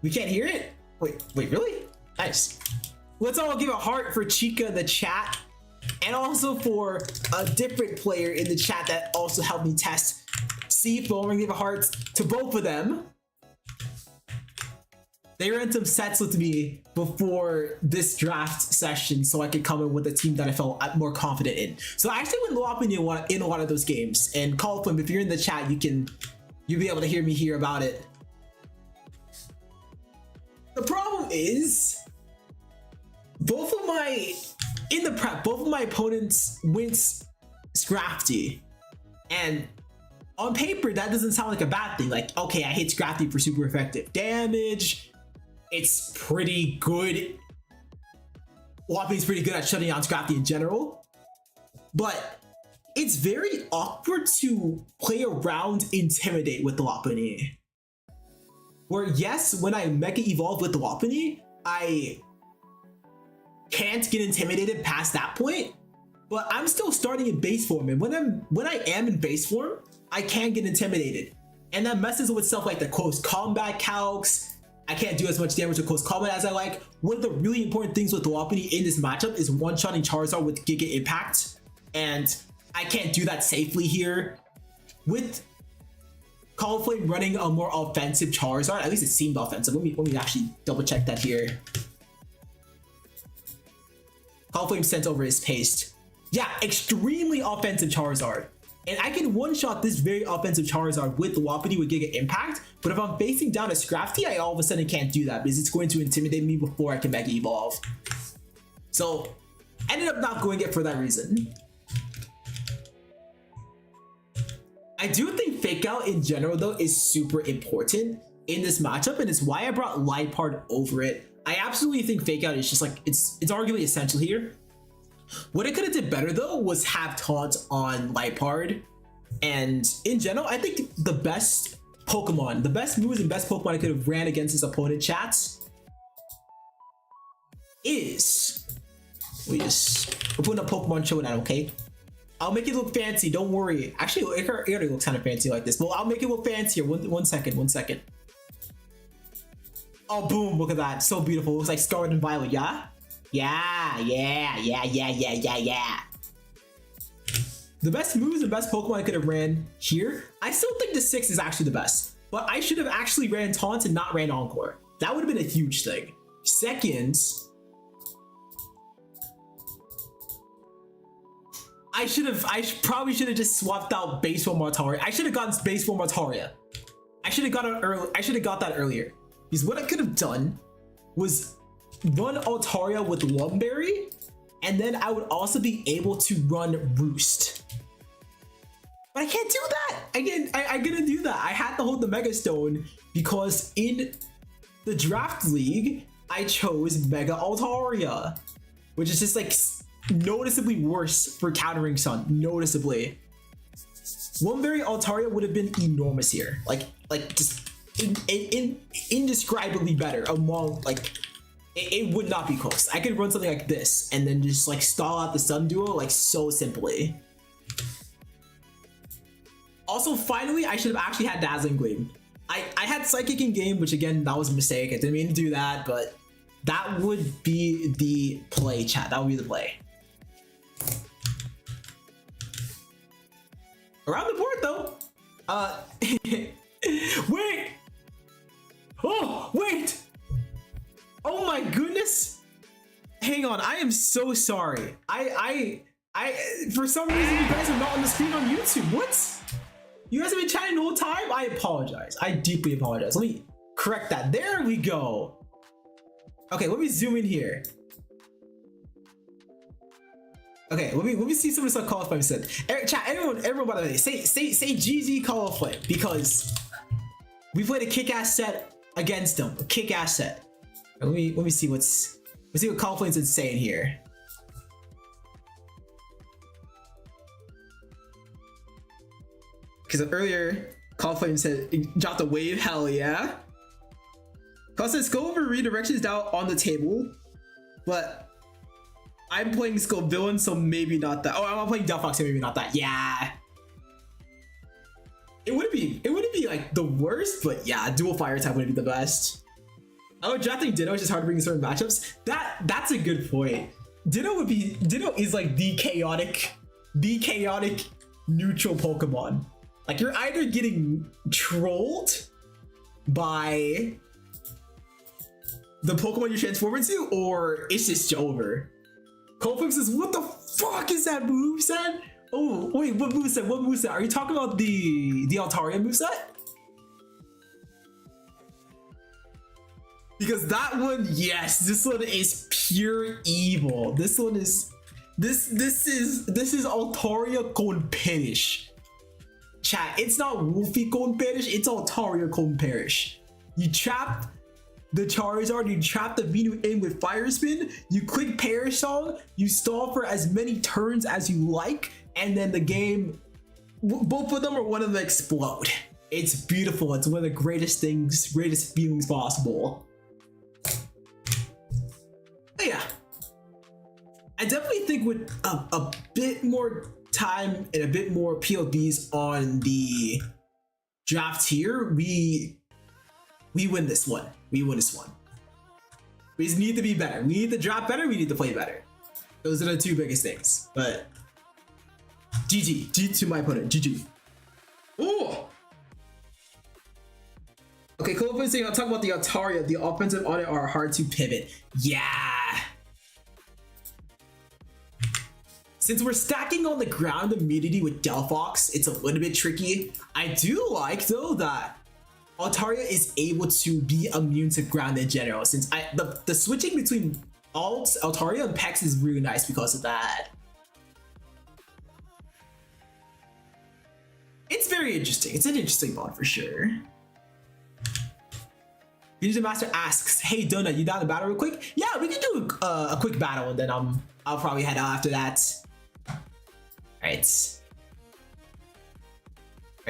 we can't hear it? Wait, really? Nice. Let's all give a heart for Chica in the chat, and also for a different player in the chat that also helped me test. See, we're gonna give a heart to both of them. They ran some sets with me before this draft session so I could come in with a team that I felt more confident in. So I actually went Lopping in a lot of those games. And Call Flame, if you're in the chat, you'll be able to hear me hear about it. The problem is, both of my opponents went Scrafty. And on paper, that doesn't sound like a bad thing. Like, okay, I hit Scrafty for super effective damage. It's pretty good. Wapani's pretty good at shutting down Scrafty in general. But it's very awkward to play around Intimidate with the Wapani. Where yes, when I Mega Evolve with the Wapani, I can't get intimidated past that point. But I'm still starting in base form, and when I am in base form, I can get intimidated. And that messes with stuff like the close combat calcs. I can't do as much damage with close combat as I like. One of the really important things with the Wapani in this matchup is one-shotting Charizard with Giga Impact. And I can't do that safely here. With Call Flame running a more offensive Charizard, at least it seemed offensive. Let me actually double check that here. Call Flame sent over his paste. Yeah, extremely offensive Charizard. And I can one-shot this very offensive Charizard with the Wapani with Giga Impact, but if I'm facing down a Scrafty, I all of a sudden can't do that because it's going to intimidate me before I can Mega Evolve. So, I ended up not going it for that reason. I do think Fake Out in general, though, is super important in this matchup, and it's why I brought Lipard over it. I absolutely think Fake Out is just like, it's arguably essential here. What I could have did better though was have Taunt on Lipard, and in general I think the best moves and best Pokemon I could have ran against his opponent chats is, we're putting a Pokemon Showdown, okay? I'll make it look fancy, don't worry. Actually, it already looks kind of fancy like this, but I'll make it look fancier. One second. Oh boom, look at that, so beautiful. It looks like Scarlet and Violet, yeah? Yeah. The best moves and best Pokemon I could have ran here, I still think the 6 is actually the best, but I should have actually ran Taunt and not ran Encore. That would have been a huge thing. Second, I probably should have just swapped out base form Altaria. I should have gotten base form Altaria. I should have got that earlier. Because what I could have done was run Altaria with Lumberry, and then I would also be able to run Roost. But I can't do that. Again, I couldn't do that. I had to hold the Mega Stone because in the draft league, I chose Mega Altaria, which is just like noticeably worse for countering Sun. Noticeably. Lumberry Altaria would have been enormous here. Like just indescribably better among like. It would not be close. I could run something like this and then just like stall out the Sun duo like so simply. Also, finally, I should have actually had Dazzling Gleam. I had Psychic in game, which again, that was a mistake. I didn't mean to do that, but that would be the play, chat. That would be the play. Around the board though. Wait. Oh, wait. Oh my goodness. Hang on, I am so sorry. I For some reason, you guys are not on the screen on YouTube. What? You guys have been chatting the whole time? I apologize. I deeply apologize. Let me correct that. There we go. Okay, let me zoom in here. Okay, let me see some of the stuff Call of Flame said. Chat, everyone by the way, say GG Call of Flame, because we played a kick-ass set against them. A kick-ass set. Let me see what Call of Flame's saying here. Because earlier, Call of Flame said dropped a wave. Hell yeah. Call says go over redirections down on the table, but I'm playing Skull Villain, so maybe not that. Oh, I'm playing Delphox, so maybe not that. Yeah. It wouldn't be like the worst, but yeah, dual fire type would be the best. Oh, drafting Ditto is just hard to bring in certain matchups. That's a good point. Ditto is like the chaotic neutral Pokemon. Like you're either getting trolled by the Pokemon you transform into, or it's just over. Colfix says, what the fuck is that moveset? Oh, wait, what moveset? What moveset? Are you talking about the Altaria moveset? Because that one, yes, this one is pure evil. This one is this is Altaria going perish. Chat, it's not Wolfie going perish, it's Altaria going perish. You trap the Charizard, you trap the Venu in with Fire Spin, you click Perish Song, you stall for as many turns as you like, and then the game, both of them or one of them explode. It's beautiful. It's one of the greatest feelings possible. But yeah, I definitely think with a bit more time and a bit more POVs on the draft here, we win this one. We win this one. We just need to be better. We need to draft better. We need to play better. Those are the two biggest things. But GG. G to my opponent. GG. Ooh. Okay, cool. I'll talk about the Altaria. The offensive on it are hard to pivot. Yeah. Since we're stacking on the ground immunity with Delphox, it's a little bit tricky. I do like though that Altaria is able to be immune to ground in general, since the switching between Altaria and Pex is really nice because of that. It's very interesting. It's an interesting mod for sure. Ninja Master asks, "Hey Donut, you down to battle real quick?" Yeah, we can do a quick battle, and then I'll probably head out after that. All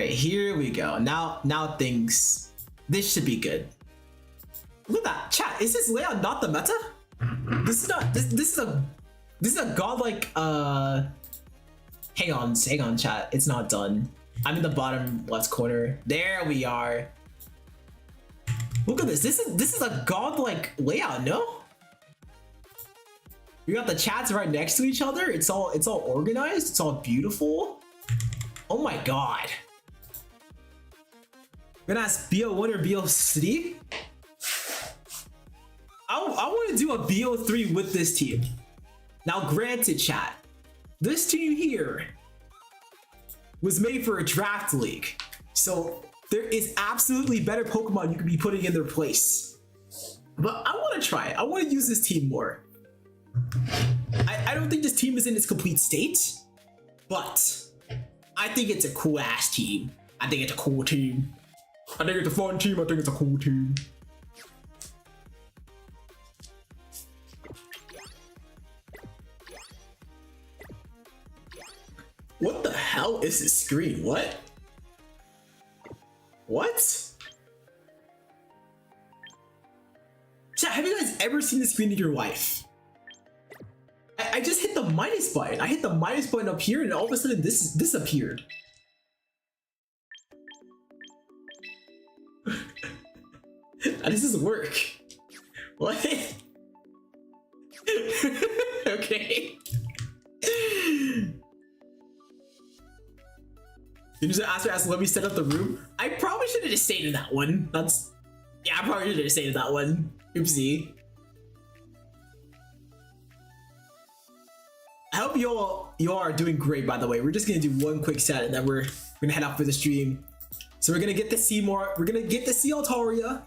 right, here we go. Now things. This should be good. Look at that, chat. Is this layout not the meta? This is not. This is a godlike. Hang on, chat. It's not done. I'm in the bottom left corner. There we are. Look at this. This is a godlike layout. No. We got the chats right next to each other. It's all organized. It's all beautiful. Oh my god. I'm gonna ask BO1 or BO3. I want to do a BO3 with this team. Now, granted, chat, this team here was made for a draft league, so there is absolutely better Pokemon you could be putting in their place. But I want to try it. I want to use this team more. I don't think this team is in its complete state, but I think it's a cool ass team. I think it's a cool team. I think it's a fun team. I think it's a cool team. What the hell is this screen? What? What? Chat, have you guys ever seen the screen in your life? I just hit the minus button. I hit the minus button up here and all of a sudden this disappeared. How does this work? What? Okay. You just ask, let me set up the room. I probably should have just stayed in that one. Yeah, I probably should have stayed in that one. Oopsie. I hope y'all are doing great, by the way. We're just gonna do one quick set and then we're gonna head out for the stream. So we're gonna get to see more. We're gonna get to see Altaria.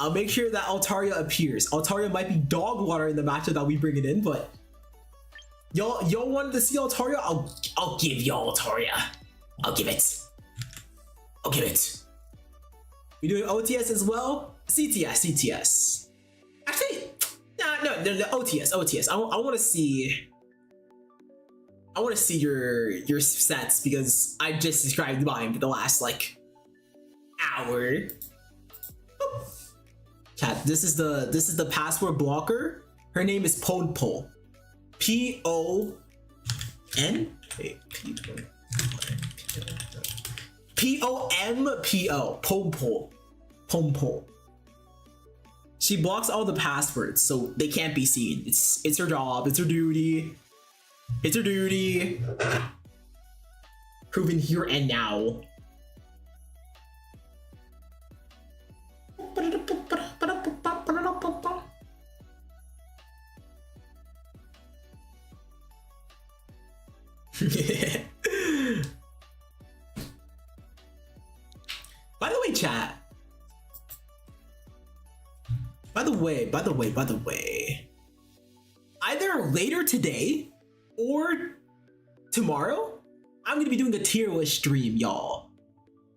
I'll make sure that Altaria appears. Altaria might be dog water in the matchup that we bring it in, but y'all wanted to see Altaria? I'll give y'all Altaria. I'll give it. I'll give it. We doing OTS as well? CTS. Actually, no, OTS. I want to see. I want to see your stats because I just described mine for the last like hour. Chat, this is the password blocker. Her name is Ponpo. P-O-N? P-O-M-P-O. Pompo. She blocks all the passwords so they can't be seen. It's her job. It's her duty. It's her duty. Proven here and now. By the way, chat. By the way. Either later today or tomorrow, I'm gonna be doing a tier list stream, y'all.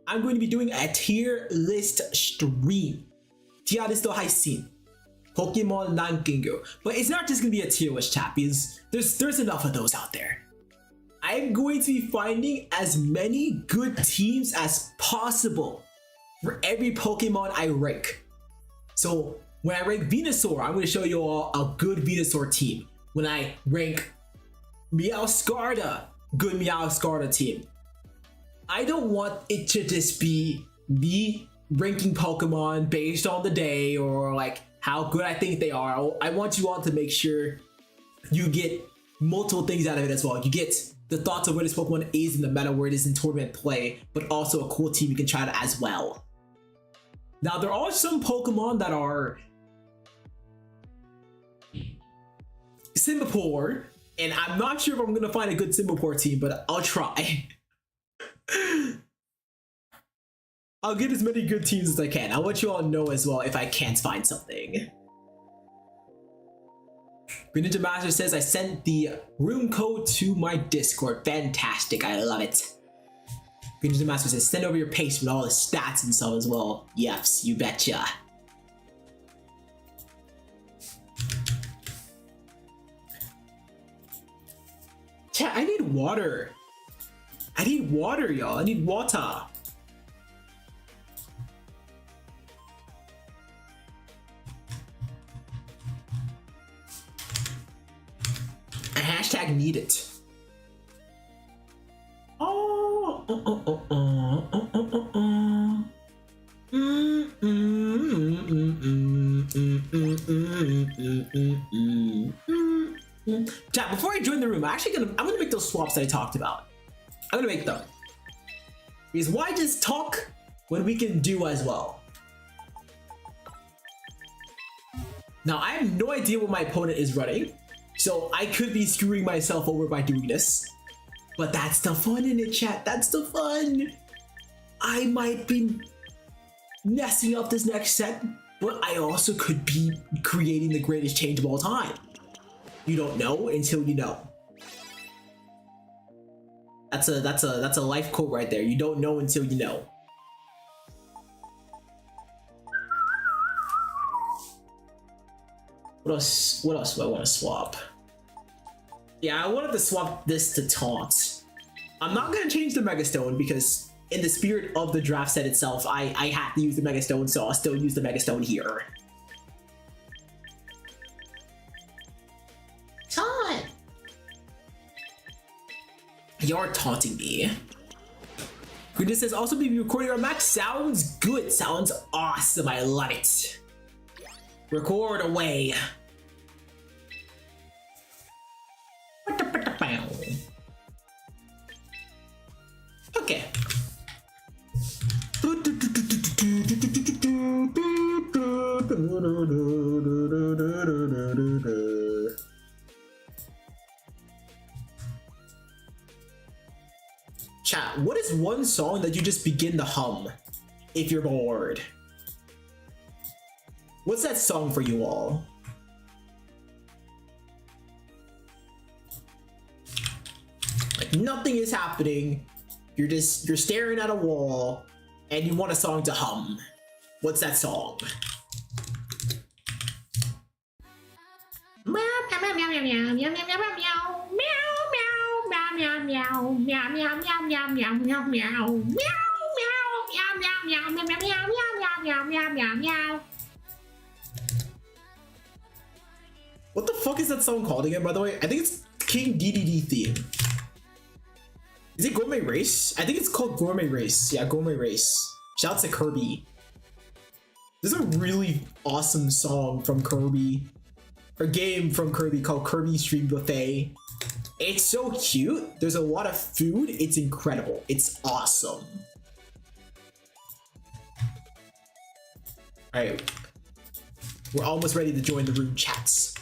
I'm going to be doing a tier list stream. Tier list haisin. Pokemon ranking. But it's not just gonna be a tier list, chat, because there's enough of those out there. I'm going to be finding as many good teams as possible for every Pokemon I rank. So when I rank Venusaur, I'm going to show you all a good Venusaur team. When I rank Meowscarda, good Meowscarda team. I don't want it to just be me ranking Pokemon based on the day or like how good I think they are. I want you all to make sure you get multiple things out of it as well. You get the thoughts of where this Pokemon is in the meta, where it is in tournament play, but also a cool team you can try to as well. Now, there are some Pokemon that are Singapore, and I'm not sure if I'm gonna find a good Singapore team, but I'll try. I'll get as many good teams as I can. I'll let you all know as well if I can't find something. Green Ninja Master says I sent the room code to my Discord. Fantastic, I love it. Green Ninja Master says send over your paste with all the stats and stuff as well. Yes, you betcha. Chat, I need water. I need water, y'all. I need water. Hashtag need it. Chat, before I join the room, I'm gonna make those swaps that I talked about. I'm gonna make them. Because why just talk when we can do as well? Now, I have no idea what my opponent is running, so I could be screwing myself over by doing this. But that's the fun in it, chat. That's the fun. I might be messing up this next set, but I also could be creating the greatest change of all time. You don't know until you know. That's a life quote right there. You don't know until you know. What else do I want to swap? Yeah, I wanted to swap this to Taunt. I'm not gonna change the Mega Stone because in the spirit of the draft set itself, I had to use the Mega Stone, so I'll still use the Mega Stone here. Taunt! You're taunting me. Goodness says also be recording our match. Sounds good. Sounds awesome. I love it. Record away. Okay. Chat, what is one song that you just begin to hum if you're bored? What's that song for you all? Like nothing is happening. You're staring at a wall and you want a song to hum. What's that song? What the fuck is that song called again, by the way? I think it's King DDD theme. Is it Gourmet Race? I think it's called Gourmet Race. Yeah, Gourmet Race. Shouts to Kirby. This is a really awesome song from Kirby. Or game from Kirby called Kirby Stream Buffet. It's so cute. There's a lot of food. It's incredible. It's awesome. Alright. We're almost ready to join the room, chats.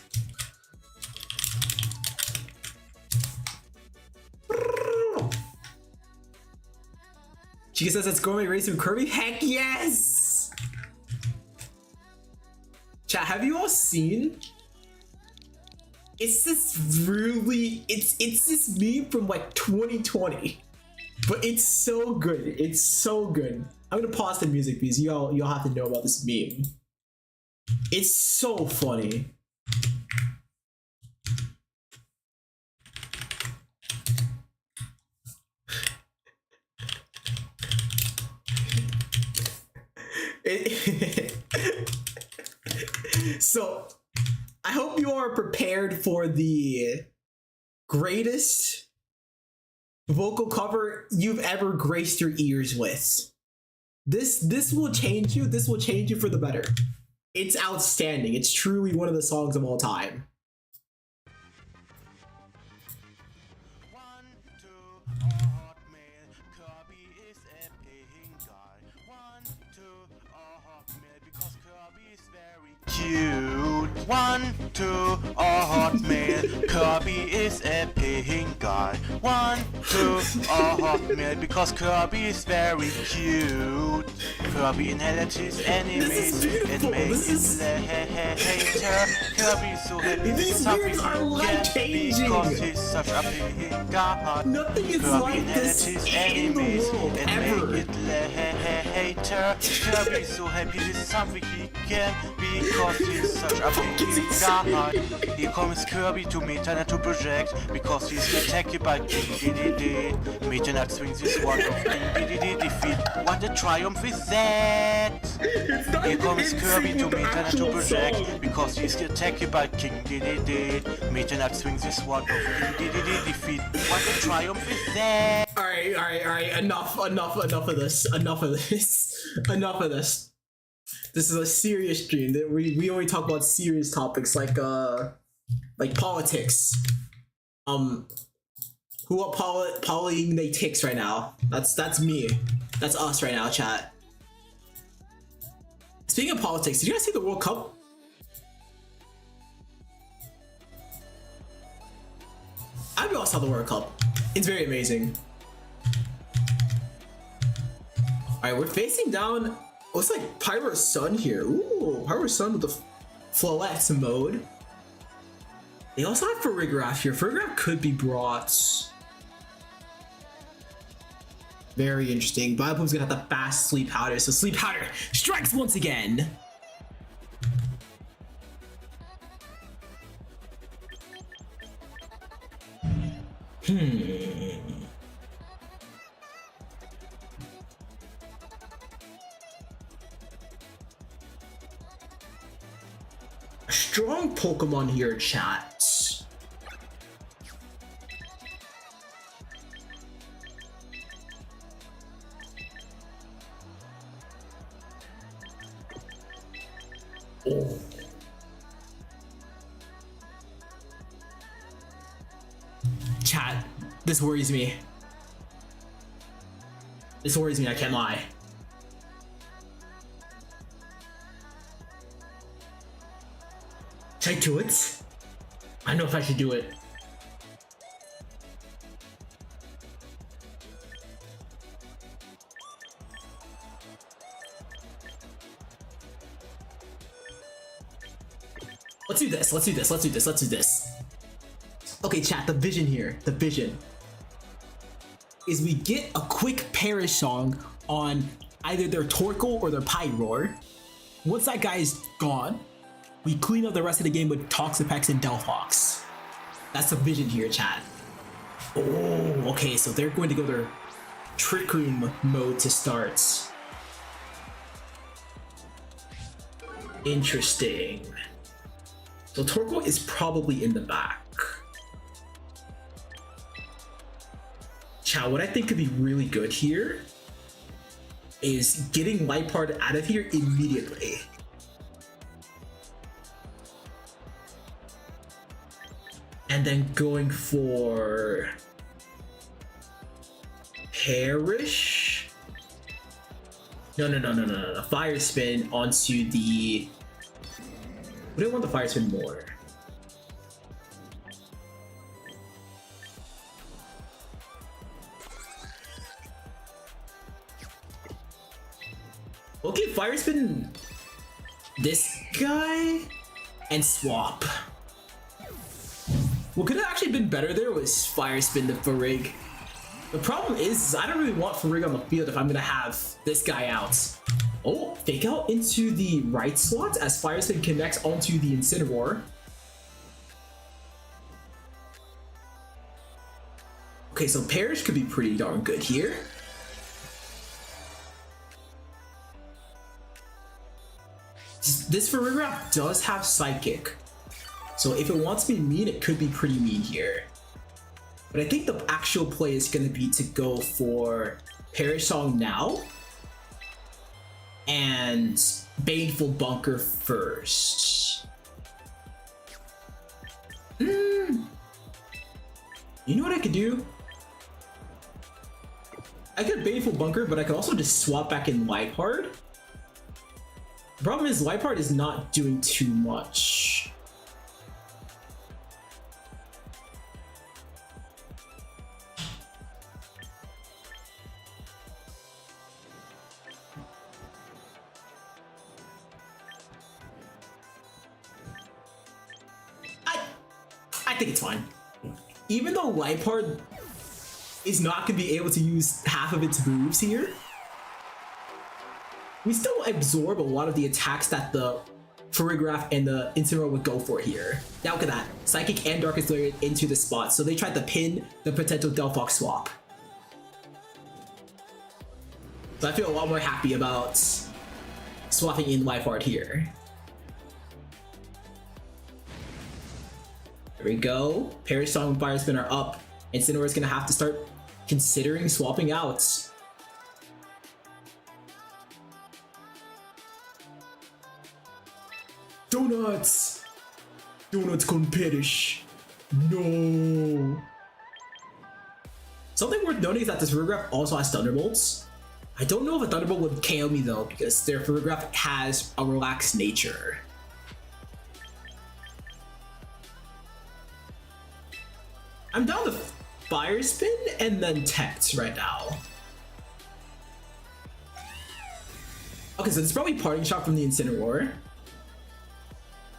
She says it's Gourmet Race from Kirby. Heck yes! Chat, have you all seen? It's this really, it's this meme from like 2020, but it's so good. It's so good. I'm gonna pause the music because y'all have to know about this meme. It's so funny. So I hope you are prepared for the greatest vocal cover you've ever graced your ears with. This will change you. This will change you for the better. It's outstanding. It's truly one of the songs of all time. Cute. 1, 2, a hotmail. Kirby is a pink guy. 1, 2, a hotmail because Kirby is very cute. Kirby inherited his enemies and makes it later. Kirby is so happy with something you get because he's such a pink guy. Nothing is Kirby like inherited this his in the enemies world and ever. make it later. Kirby is so happy with something he can because he's such a pink guy. Here comes Kirby to Meta Nat to project because he's attacked by King DDD. Meta Nat swings his sword of King DDD defeat. What a triumph is that? Here comes Kirby to Meta Nat to project because he's attacked by King DDD. Meta Nat swings his sword of King DDD defeat. What a triumph is that? Alright, enough of this. Enough of this. This is a serious stream. We only talk about serious topics like politics. Who are polying they ticks right now? That's me. That's us right now, chat. Speaking of politics, did you guys see the World Cup? I we all saw the World Cup. It's very amazing. Alright, we're facing down. Looks like Pyro's Sun here. Ooh, Pyro's Sun with the Floex mode. They also have Farigiraf here. Farigiraf could be brought. Very interesting. Vileplume's gonna have the fast Sleep Powder, so Sleep Powder strikes once again. Strong Pokemon here, chat. Oh. Chat, this worries me. This worries me, I can't lie. Should I do it? I don't know if I should do it. Let's do this. Let's do this. Let's do this. Let's do this. Okay, chat. The vision here. The vision is we get a quick Perish song on either their Torkoal or their Pyroar. Once that guy is gone, we clean up the rest of the game with Toxapex and Delphox. That's the vision here, chat. Oh, okay. So they're going to go their Trick Room mode to start. Interesting. So Torkoal is probably in the back. Chat, what I think could be really good here is getting Liepard out of here immediately. And then going for Perish. No. Fire Spin onto the. What do I want the Fire Spin more? Okay, Fire Spin this guy and swap. What could have actually been better there was Fire Spin the Farig. The problem is I don't really want Farig on the field if I'm gonna have this guy out. Oh, Fake Out into the right slot as Fire Spin connects onto the Incineroar. Okay, so Perish could be pretty darn good here. This Farigiraf does have Psychic. So if it wants to be mean, it could be pretty mean here. But I think the actual play is going to be to go for Perish Song now and Baneful Bunker first. You know what I could do? I could Baneful Bunker, but I could also just swap back in Liepard. The problem is Liepard is not doing too much. I think it's fine. Even though Liepard is not going to be able to use half of its moves here, we still absorb a lot of the attacks that the Farigiraf and the Incineroar would go for here. Now look at that. Psychic and Darkest Lariat into the spot, so they tried to pin the potential Delphox swap. So I feel a lot more happy about swapping in Liepard here. There we go. Perish Song and Fire Spin are up. Incineroar is going to have to start considering swapping out. Donuts! Donuts gonna perish. No! Something worth noting is that this Farigiraf also has Thunderbolts. I don't know if a Thunderbolt would KO me though, because their Farigiraf has a relaxed nature. I'm down to Fire Spin and then Text right now. Okay, so this is probably Parting Shot from the Incineroar.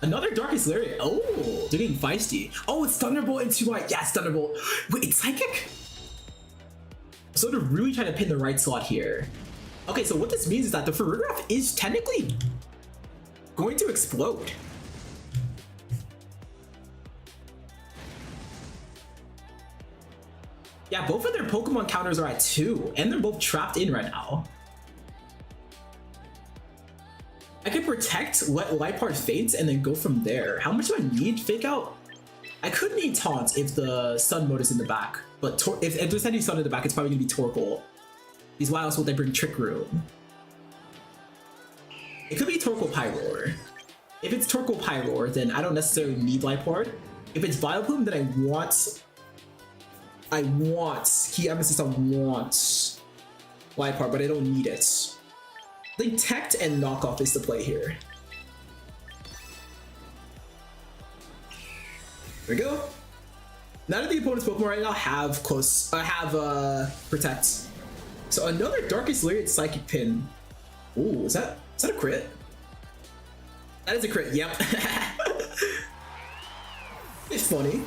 Another Darkest Lariat. Oh, they're getting feisty. Oh, it's Thunderbolt into my. Yeah, it's Thunderbolt. Wait, it's Psychic? So they're really trying to pin the right slot here. Okay, so what this means is that the Farigiraf is technically going to explode. Yeah, both of their Pokemon counters are at 2, and they're both trapped in right now. I could protect, let Liepard faints, and then go from there. How much do I need? Fake Out? I could need Taunt if the Sun mode is in the back, but if there's any Sun in the back, it's probably going to be Torkoal. Because why else would they bring Trick Room? It could be Torkoal Pyroar. If it's Torkoal Pyroar, then I don't necessarily need Liepard. If it's Vileplume, then I want, key emphasis on want Liepard, but I don't need it. I think Tect and Knockoff is the play here. There we go. None of the opponent's Pokemon right now have Protect. So another Darkest Lariat Psychic Pin. Ooh, is that a crit? That is a crit, yep. It's funny.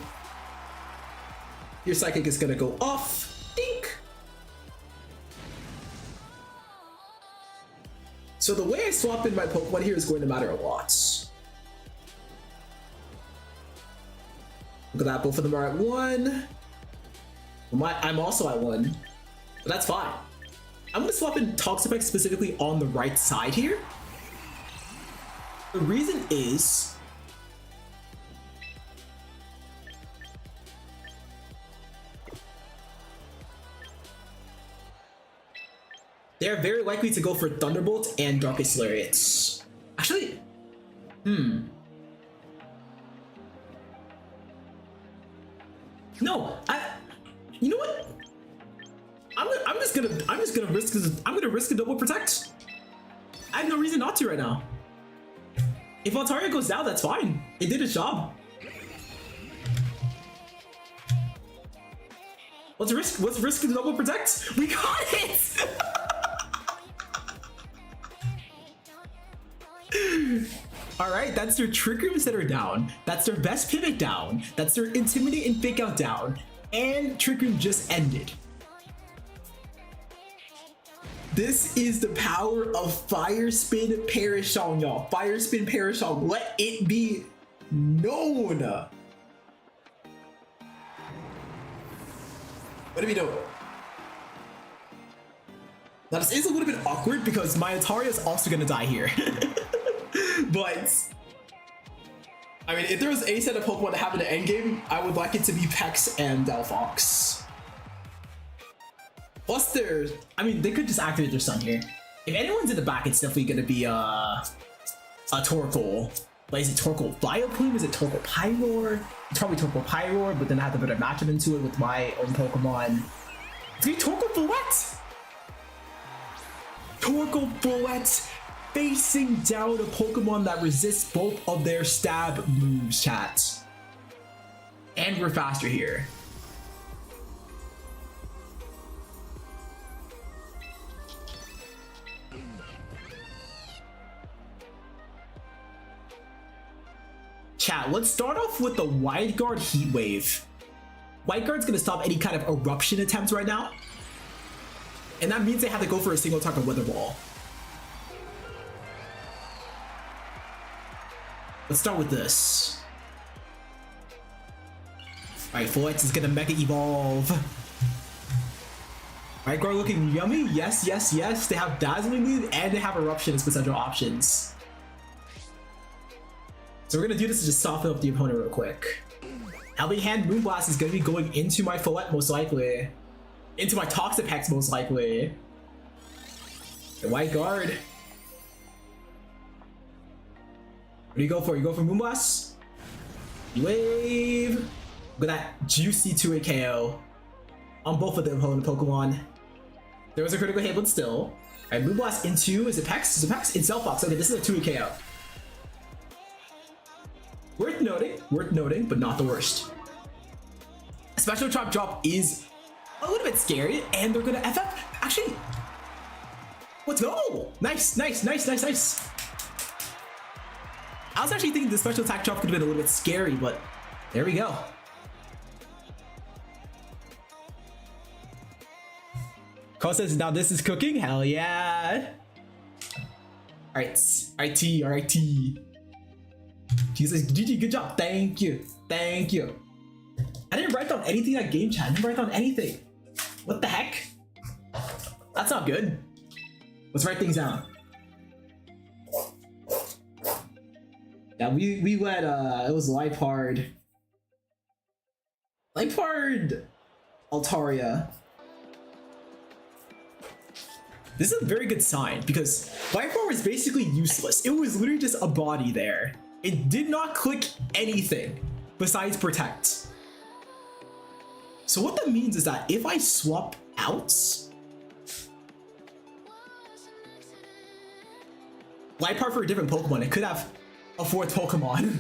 Your psychic is gonna go off. Dink. So the way I swap in my Pokemon here is going to matter a lot. Look at that, both of them are at 1. I'm also at 1, but that's fine. I'm gonna swap in Toxapex specifically on the right side here. The reason is they're very likely to go for Thunderbolt and Darkest Lariats. Actually, no, you know what? I'm just gonna risk a double protect. I have no reason not to right now. If Altaria goes down, that's fine. It did its job. Let's risk the double protect. We got it. All right, that's their Trick Room Setter down. That's their best pivot down. That's their Intimidate and Fake Out down. And Trick Room just ended. This is the power of Fire Spin Parashong, y'all. Fire Spin Parashong. Let it be known. Let it be known. Now this is a little bit awkward because my Altaria is also gonna die here. But I mean, if there was a set of Pokemon to have in the endgame, I would like it to be Pex and Delphox. Plus there's, I mean, they could just activate their Sun here. If anyone's in the back, it's definitely gonna be a Torkoal. But is it Torkoal Vileplume? Is it Torkoal Pyroar? It's probably Torkoal Pyroar, but then I have to put a matchup into it with my own Pokemon. It's gonna be Torkoal Bullet! Torkoal Bullet facing down a Pokemon that resists both of their stab moves, chat. And we're faster here. Chat, let's start off with the Wide Guard Heat Wave. Wide Guard's gonna stop any kind of eruption attempts right now. And that means they have to go for a single target Weather Ball. Let's start with this. Alright, Full X is gonna Mega Evolve. Wide Guard looking yummy. Yes, yes, yes. They have Dazzling Lead and they have Eruption as potential options. So we're gonna do this to just soften up the opponent real quick. Helping Hand Moonblast is gonna be going into my Follette most likely. Into my Toxapex most likely. The White Guard. What do you go for? You go for Moonblast? You wave. Look at that juicy 2-hit KO on both of the opponent Pokemon. There was a critical hit, but still. Alright, Moonblast into, is it Pex? Is it Pex? It's Delphox. Okay, this is a 2-hit KO. Worth noting, but not the worst. Special Chop Drop is a little bit scary, and they're gonna FF. Actually, let's go! Nice, nice, nice, nice, nice. I was actually thinking the Special Attack Drop could have been a little bit scary, but there we go. Carl says, now this is cooking? Hell yeah. Alright, T, alright, T. He says, GG, good job. Thank you. Thank you. I didn't write down anything at game chat. I didn't write down anything. What the heck? That's not good. Let's write things down. Yeah, we let it was Lipard, Altaria. This is a very good sign because Lipard was basically useless. It was literally just a body there. It did not click anything besides Protect. So what that means is that if I swap out Lipard for a different Pokemon, it could have a fourth Pokemon.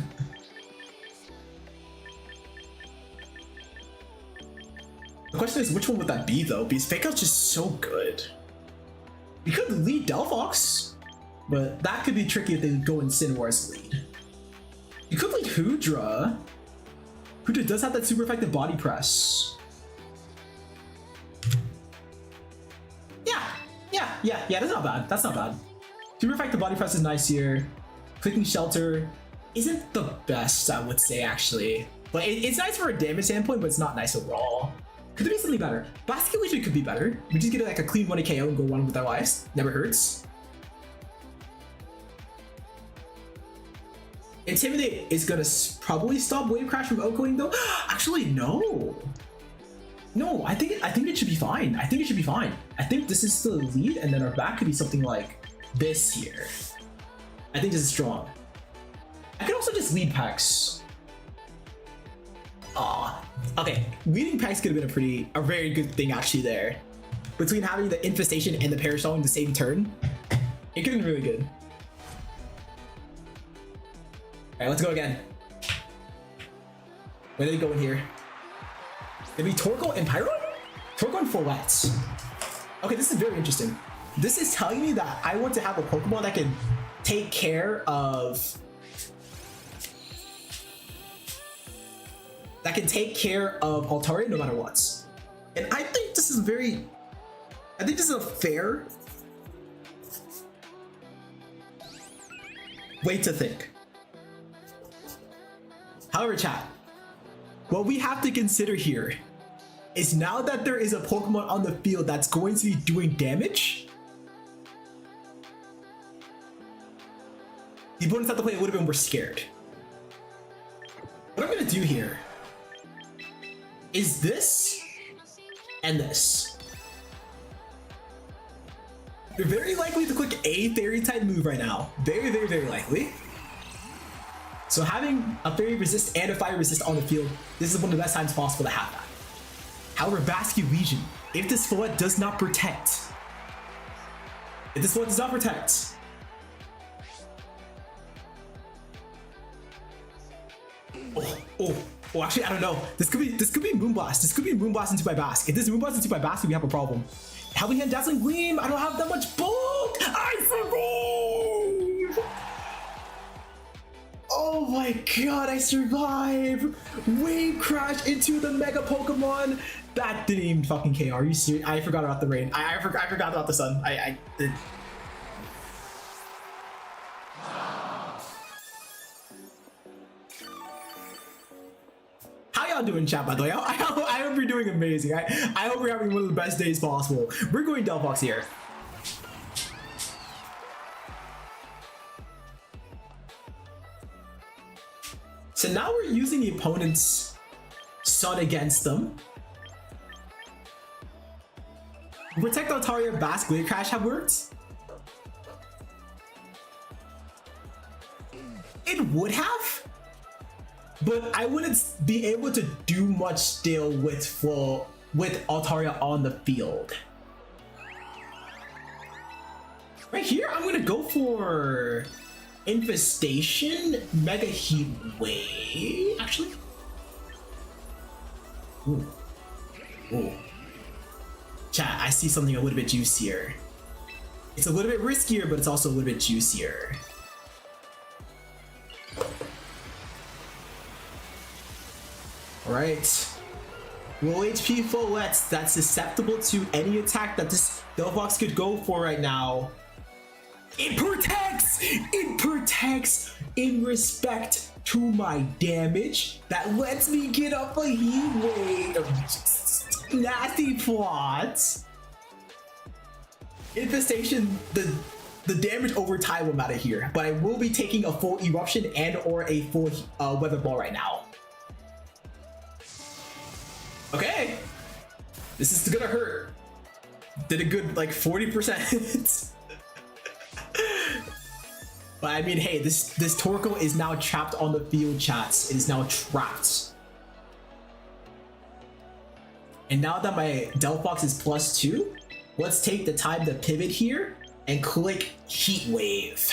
The question is, which one would that be though? Because Fake Out's just so good. We could lead Delphox, but that could be tricky if they go Incineroar's lead. You could lead Hoodra. Kuta does have that super effective body press. Yeah, that's not bad. That's not bad. Super effective body press is nice here. Clicking shelter isn't the best, I would say, actually. But it's nice for a damage standpoint, but it's not nice overall. Could there be something better? Basket Legion could be better. We just get like a clean 1 KO and go one with our lives. Never hurts. Intimidate is gonna probably stop Wave Crash from outgoing though. Actually, no. No, I think it should be fine. I think it should be fine. I think this is still a lead, and then our back could be something like this here. I think this is strong. I could also just lead packs. Okay. Leading packs could have been a very good thing actually there. Between having the infestation and the parasol in the same turn, it could have been really good. Alright, let's go again. Where did he go in here? Did we Torkoal and Pyro? Torkoal and Follette. Okay, this is very interesting. This is telling me that I want to have a Pokemon that can take care of Altaria no matter what. And I think this is a fair way to think. However, chat, what we have to consider here is now that there is a Pokemon on the field that's going to be doing damage, the opponents have to play a little bit more scared. What I'm gonna do here is this and this. You're very likely to click a fairy type move right now. Very, very, very likely. So having a fairy resist and a fire resist on the field, this is one of the best times possible to have that. However, Basket Legion, if this Follette does not protect, Oh, actually, I don't know. This could be Moonblast. This could be Moonblast into my Basket. If this Moonblast into my Basket, we have a problem. Helping Hand, Dazzling Gleam. I don't have that much bulk. I survive. Oh my god, I survived. Wave Crash into the Mega Pokemon. That didn't even fucking KO. Are you serious? I forgot about the rain. I forgot about the sun. I did. How y'all doing, chat, by the way? I hope you're doing amazing. I hope you're having one of the best days possible. We're going Delphox here. So now we're using the opponent's Sun against them. Protect Altaria, Basque, Wave Crash have worked? It would have, but I wouldn't be able to do much still with Altaria on the field. Right here, I'm gonna go for Infestation, Mega Heat Wave, actually. Ooh. Chat, I see something a little bit juicier. It's a little bit riskier, but it's also a little bit juicier. Alright. Low HP Follettes that's susceptible to any attack that this Delphox could go for right now. It protects! It protects in respect to my damage. That lets me get up a Heat Wave. Nasty plot. Infestation, the damage over time will matter here, but I will be taking a full Eruption and or a full Weather Ball right now. Okay. This is gonna hurt. Did a good like 40%. But I mean, hey, this Torkoal is now trapped on the field, chats. It is now trapped. And now that my Delphox is +2, let's take the time to pivot here and click Heat Wave.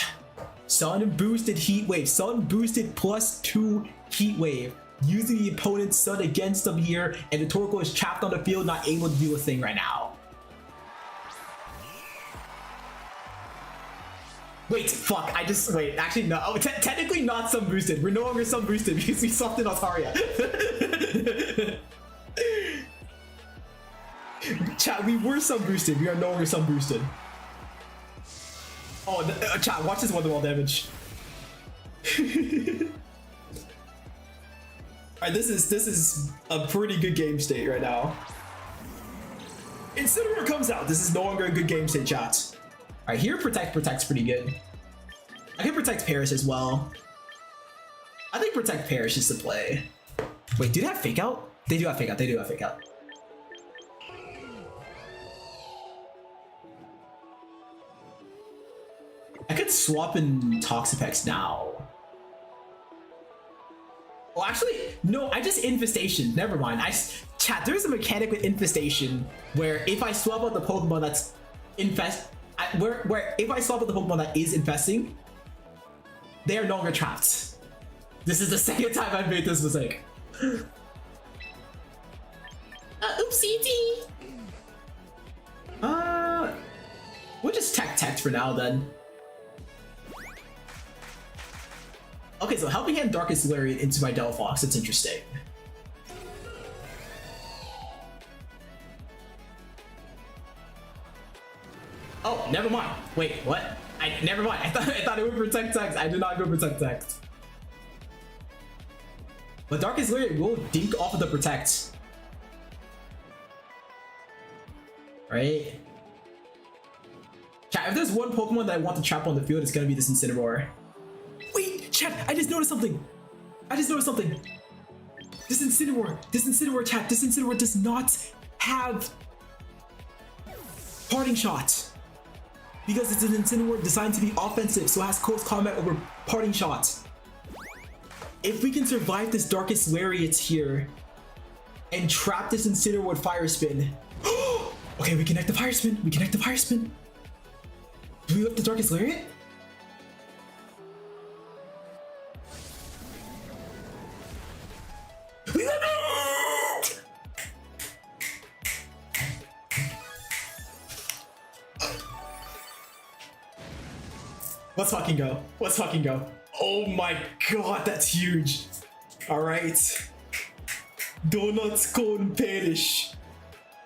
Sun boosted Heat Wave. Sun boosted +2 Heat Wave. Using the opponent's Sun against them here, and the Torkoal is trapped on the field, not able to do a thing right now. Wait, fuck, I just, wait, actually no, oh, technically not sun boosted. We're no longer sun boosted because we swapped in Altaria. Chat, we were sun boosted, we are no longer sun boosted. Oh, chat, watch this Wonderwall damage. Alright, this is a pretty good game state right now. Incineroar comes out, this is no longer a good game state, chat. Alright, here protect's pretty good. I can protect Perish as well. I think protect Perish is the play. Wait, do they have fake out? They do have fake out, they do have fake out. I could swap in Toxapex now. Well, actually, no, I just Infestation. Never mind. Chat, there's a mechanic with Infestation where if I swap out the Pokemon that's where if I swap out the Pokemon that is infesting, they are no longer trapped. This is the second time I've made this mistake. Oopsie. We'll just tech for now then. Okay, so Helping Hand Darkest Lariat into my Delphox. That's interesting. Oh, never mind. Wait, what? Never mind. I thought it would protect text. I did not go protect text. But Darkest Lariat will dink off of the protect. Right? Chat, if there's one Pokemon that I want to trap on the field, it's gonna be this Incineroar. Wait, chat, I just noticed something. This Incineroar, chat, this Incineroar does not have Parting Shot. Because it's an Incineroar designed to be offensive, so it has close combat over Parting Shot. If we can survive this Darkest Lariat here and trap this Incineroar with Fire Spin. Okay, we connect the Fire Spin. Do we lift the Darkest Lariat? We lift it! Let's fucking go. Oh my god, that's huge. Alright. Donuts Cone Perish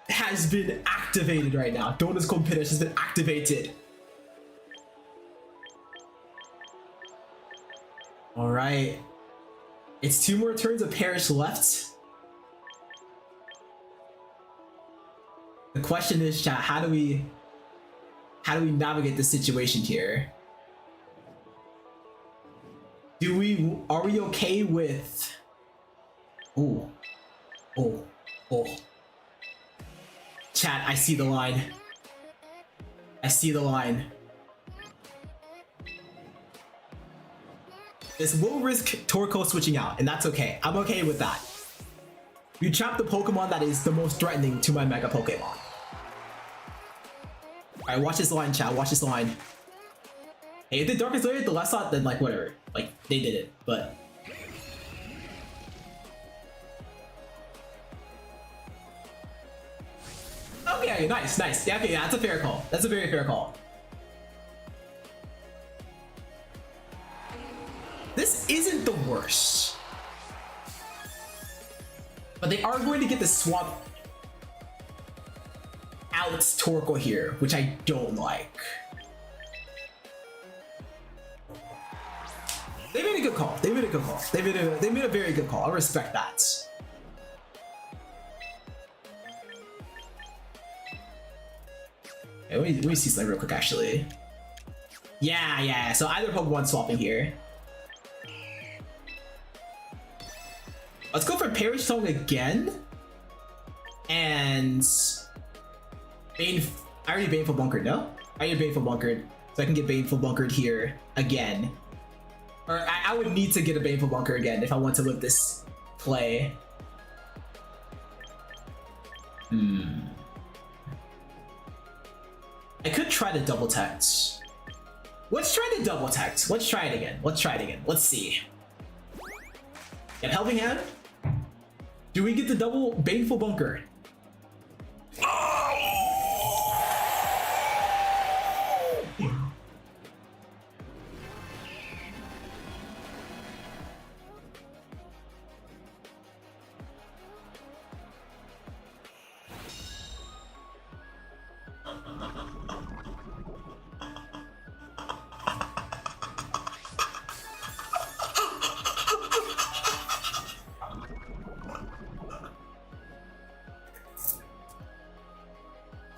has been activated right now. Donuts Cone Perish has been activated. Alright. It's 2 more turns of Perish left. The question is, chat, how do we navigate this situation here? Are we okay with... Oh. Chat, I see the line. This will risk Torkoal switching out, and that's okay. I'm okay with that. You trap the Pokemon that is the most threatening to my Mega Pokemon. Alright, watch this line, chat. Watch this line. Hey, if the Darkest Lariat the left slot, then like whatever. Like, they did it, but... Okay, nice. Yeah, okay, yeah, that's a fair call. That's a very fair call. This isn't the worst. But they are going to get the swap out Torkoal here, which I don't like. They made a good call. They made a very good call. I respect that. Okay, let me see something real quick, actually. Yeah. So either Pokemon swapping here. Let's go for Perish Song again. And I already Baneful Bunkered, no? I already Baneful Bunkered. So I can get Baneful Bunkered here again. Or I would need to get a Baneful Bunker again if I want to live this play. I could try to double text. Let's try to double text. Let's try it again. Let's see. Yep, Helping Hand. Do we get the double Baneful Bunker?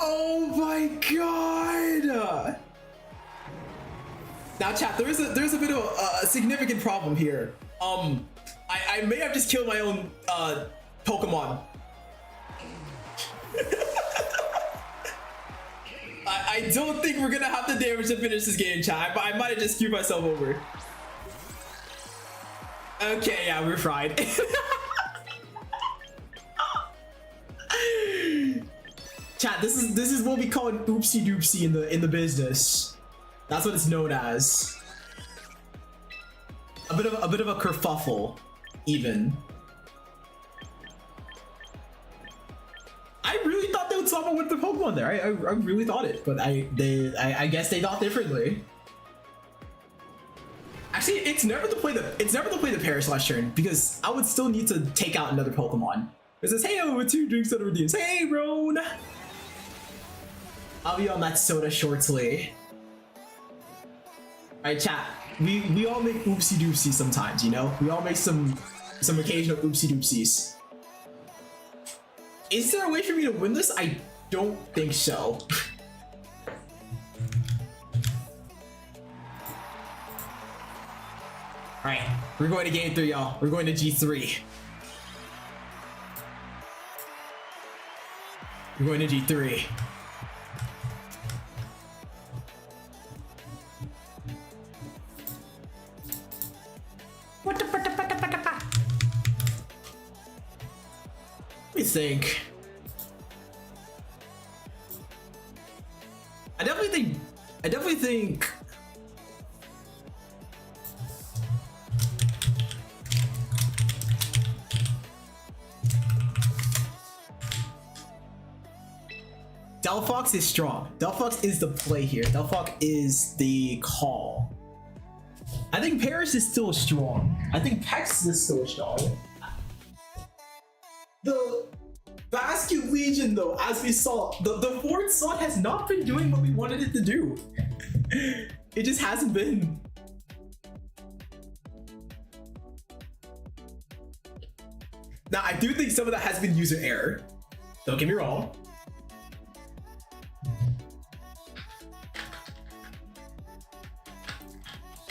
Oh my god! Now, chat, there's a bit of a significant problem here. I may have just killed my own Pokemon. I don't think we're gonna have the damage to finish this game, chat. I might have just screwed myself over. Okay, yeah, we're fried. Chat, this is what we call an oopsie doopsie in the business. That's what it's known as. A bit of a kerfuffle, even. I really thought they would swap out with the Pokemon there. I really thought it, but I guess they thought differently. Actually, it's never to play the Paris last turn because I would still need to take out another Pokemon. It says, hey, over 2 drinks out of redeems. Hey, Roan. I'll be on that soda shortly. All right, chat. We all make oopsie doopsies sometimes, you know. We all make some occasional oopsie doopsies. Is there a way for me to win this? I don't think so. Alright, we're going to game 3, y'all. We're going to G3. We're going to G3. Let me think. I definitely think Delphox is strong. Delphox is the play here. Delphox is the call. I think Paris is still strong. I think Pex is still strong. The Basket Legion, though, as we saw, the fourth slot has not been doing what we wanted it to do. It just hasn't been. Now, I do think some of that has been user error. Don't get me wrong.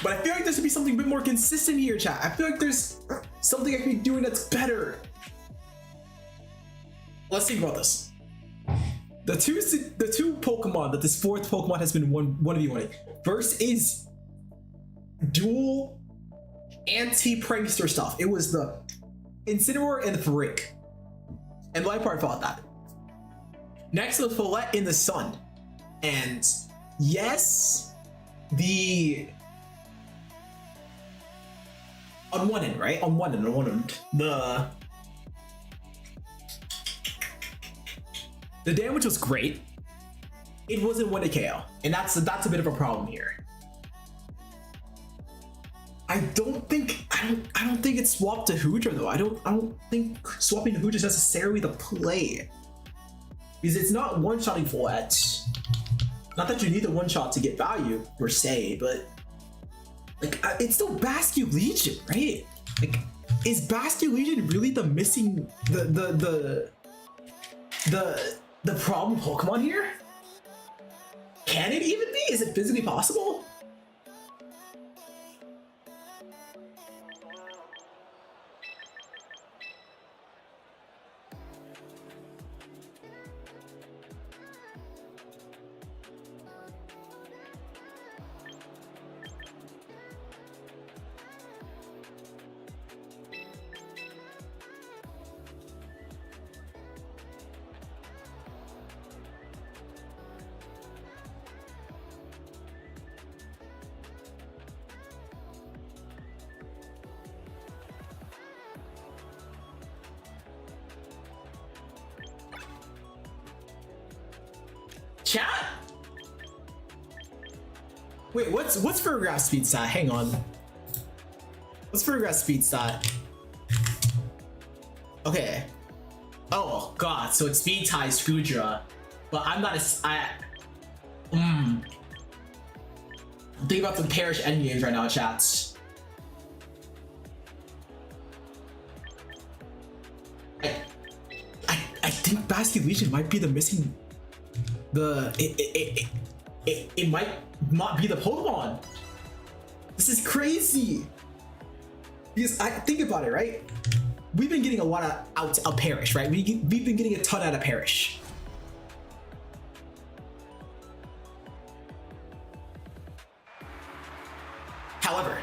But I feel like there should be something a bit more consistent here, chat. I feel like there's something I can be doing that's better. Let's think about this. The two Pokemon that this fourth Pokemon has been one of you wanting. First is dual anti-prankster stuff. It was the Incineroar and the Frick. And Liepard fought that. Next was Follette in the Sun. And yes, on one end, right? On one end, the damage was great. It wasn't 1 to KO, and that's a bit of a problem here. I don't think it's swapped to Hoodra though. I don't think swapping to Hoodra is necessarily the play, because it's not one-shotting Follette. Not that you need the one-shot to get value per se, but like it's still Basket Legion, right? Like, is Basket Legion really the missing the problem Pokemon here? Can it even be? Is it physically possible? Chat? Wait, what's Ferrograph's speed stat? Hang on. What's Ferrograph's speed stat? Okay. Oh god, so it speed ties Hoodra. But I'm not I'm thinking about the Parish endgames right now, chats. I think Basket Legion might be the missing it might not be the Pokemon. This is crazy. Because I think about it, right? We've been getting a lot out of Parrish, right? We've been getting a ton out of Parrish. However,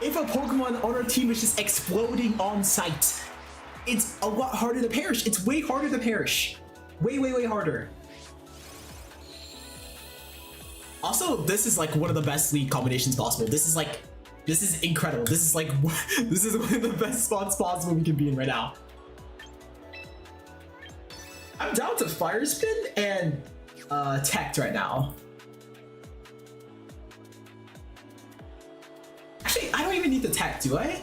if a Pokemon on our team is just exploding on sight, it's a lot harder to Parrish. It's way harder to Parrish. Way harder. Also, this is like one of the best lead combinations possible. This is incredible. This is like, this is one of the best spots possible we can be in right now. I'm down to Fire Spin and Tect right now. Actually, I don't even need the Tech, do I?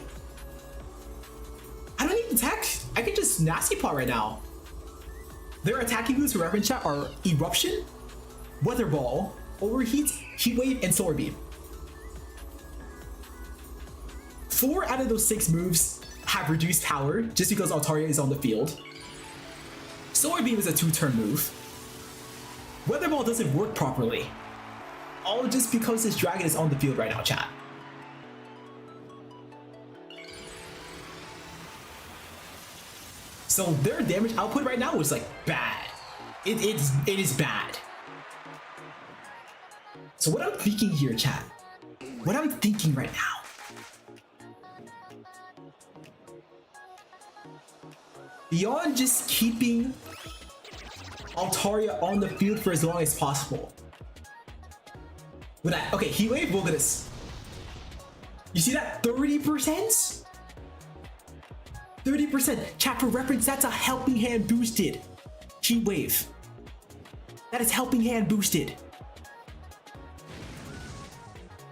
I don't need the Tech. I can just Nasty Paw right now. Their attacking moves for reference chat are Eruption, Weather Ball, Overheat, Heat Wave, and Solar Beam. 4 out of those 6 moves have reduced power just because Altaria is on the field. Solar Beam is a 2-turn move. Weather Ball doesn't work properly. All just because this dragon is on the field right now, chat. So their damage output right now is like bad. It is bad. So what I'm thinking here, chat, what I'm thinking right now, beyond just keeping Altaria on the field for as long as possible. With that, okay, Heat Wave, look at this. You see that 30%? 30%. Chat, for reference, that's a Helping Hand boosted Heat Wave. That is Helping Hand boosted.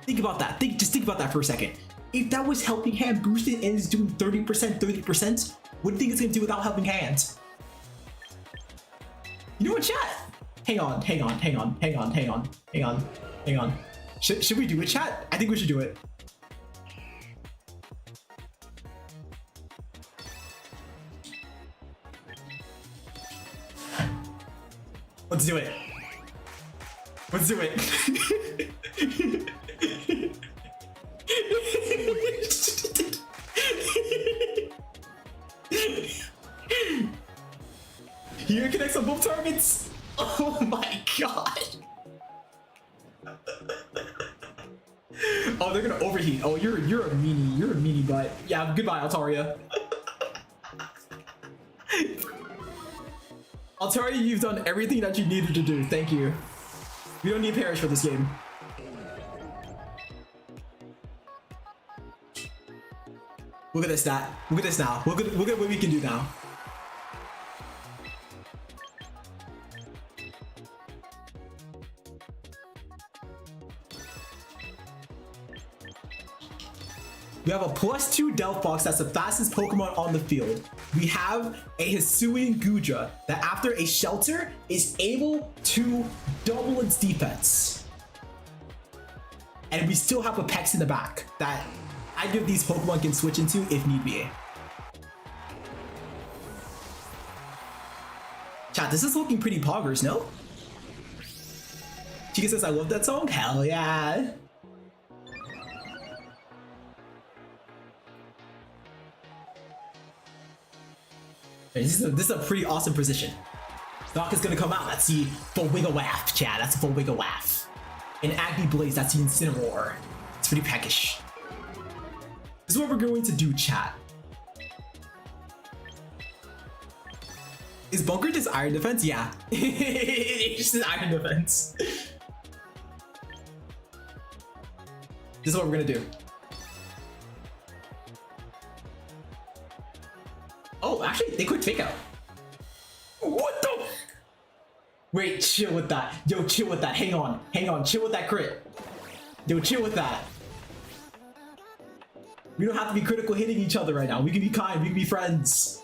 Think about that. Just think about that for a second. If that was Helping Hand boosted and is doing 30%, what do you think it's gonna do without Helping Hand? You know what, chat? Hang on. Should we do it, chat? I think we should do it. Let's do it. Let's do it. Here connects on both targets. Oh my god. Oh, they're gonna overheat. Oh, you're a meanie butt. Yeah, goodbye, Altaria. Altaria, you've done everything that you needed to do. Thank you. We don't need Parrish for this game. Look at this, stat. Look at this now. Look at what we can do now. We have a +2 Delphox that's the fastest Pokemon on the field. We have a Hisuian Gudra that after a Shelter is able to double its defense. And we still have a Pex in the back that either of these Pokemon can switch into if need be. Chat, this is looking pretty poggers, no? Chica says, I love that song? Hell yeah. This is a pretty awesome position. Doc is gonna come out. That's the full Wiggle Waff, chat. That's the full Wiggle Waff. And Agni Blaze, that's the Incineroar. It's pretty peckish. This is what we're going to do, chat. Is Bunker just Iron Defense? Yeah. It's just Iron Defense. This is what we're gonna do. Oh, actually, they quick fake out. What the? Wait, chill with that. Yo, chill with that. Hang on. Chill with that crit. Yo, chill with that. We don't have to be critical hitting each other right now. We can be kind. We can be friends.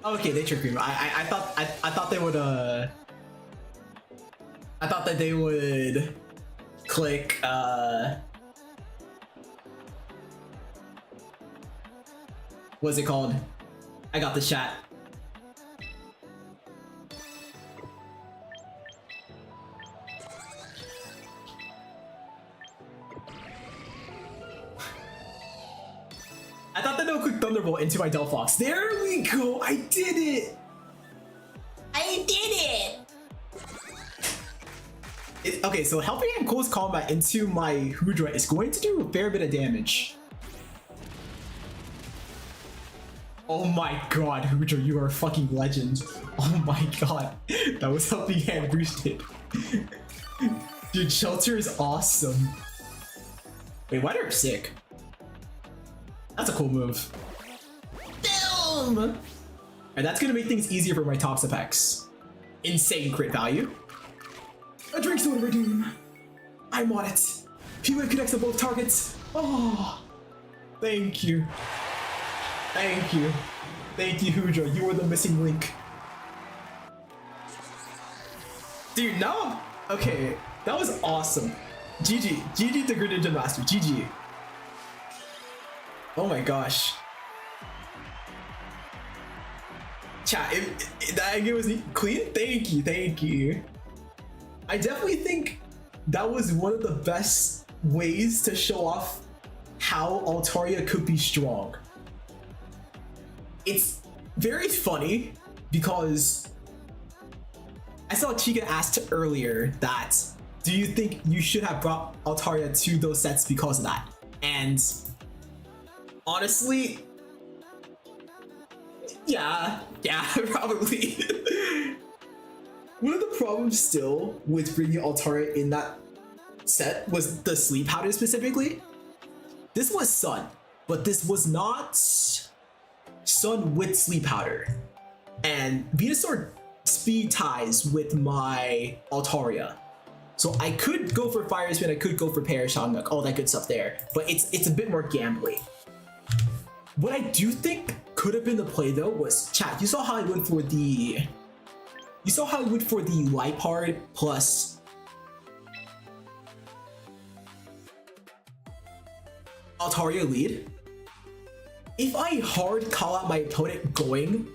Okay, they tricked me. I thought they would. I thought that they would click. What's it called? I got the chat. to know quick Thunderbolt into my Delphox. There we go. I did it. I did it. Okay, so helping in close combat into my Hydra is going to do a fair bit of damage. Oh my god, Hydra, you are a fucking legend. Oh my god, that was helping hand boosted. Dude, Shelter is awesome. Wait, why are sick? That's a cool move. Damn! And that's gonna make things easier for my Tops effects. Insane crit value. A drink soda redeem. I'm on it. P-Wave connects to both targets. Oh, thank you. Thank you. Thank you, Hydra. You are the missing link. Dude, now, okay, that was awesome. GG. GG to Greninja Master. GG. Oh my gosh. Chat, that game was clean? Thank you, thank you. I definitely think that was one of the best ways to show off how Altaria could be strong. It's very funny because I saw Chica asked earlier that, do you think you should have brought Altaria to those sets because of that? And honestly, yeah, probably. One of the problems still with bringing Altaria in that set was the sleep powder specifically. This was Sun, but this was not Sun with sleep powder. And Venusaur speed ties with my Altaria. So I could go for Fire Spin, I could go for Perish on all that good stuff there, but it's a bit more gambly. What I do think could have been the play though was, chat, you saw how I went for the Lipard plus Altaria lead. If I hard call out my opponent going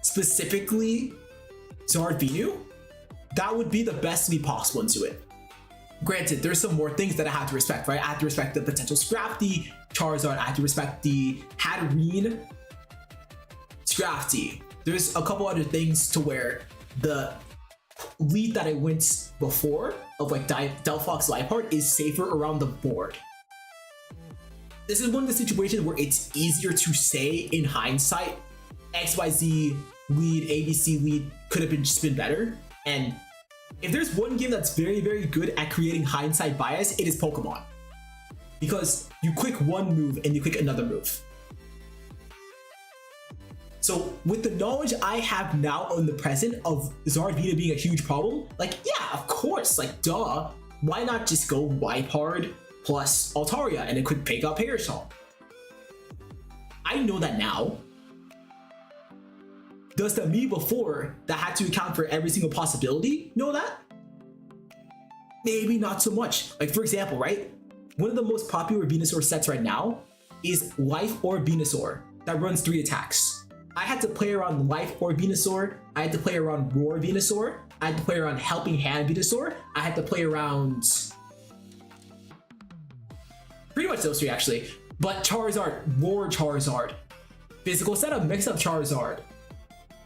specifically Zardvinu, that would be the best lead possible into it. Granted, there's some more things that I have to respect, right? I have to respect the potential Scrafty Charizard, I have to respect the Hatterene Scrafty. There's a couple other things to where the lead that I went before of like Delphox Lipard is safer around the board. This is one of the situations where it's easier to say in hindsight, XYZ lead, ABC lead could have just been better. And if there's one game that's very, very good at creating hindsight bias, it is Pokemon. Because you click one move and you click another move. So with the knowledge I have now on the present of Zardvina being a huge problem, like, yeah, of course, like, duh. Why not just go Lipard plus Altaria and a quick pick up Parasol? I know that now. Does the me before that had to account for every single possibility know that? Maybe not so much. Like, for example, right? One of the most popular Venusaur sets right now is Life Orb Venusaur that runs 3 attacks. I had to play around Life Orb Venusaur, I had to play around Roar Venusaur, I had to play around Helping Hand Venusaur, I had to play around pretty much those 3 actually. But Charizard, Roar Charizard, physical setup, mix up Charizard.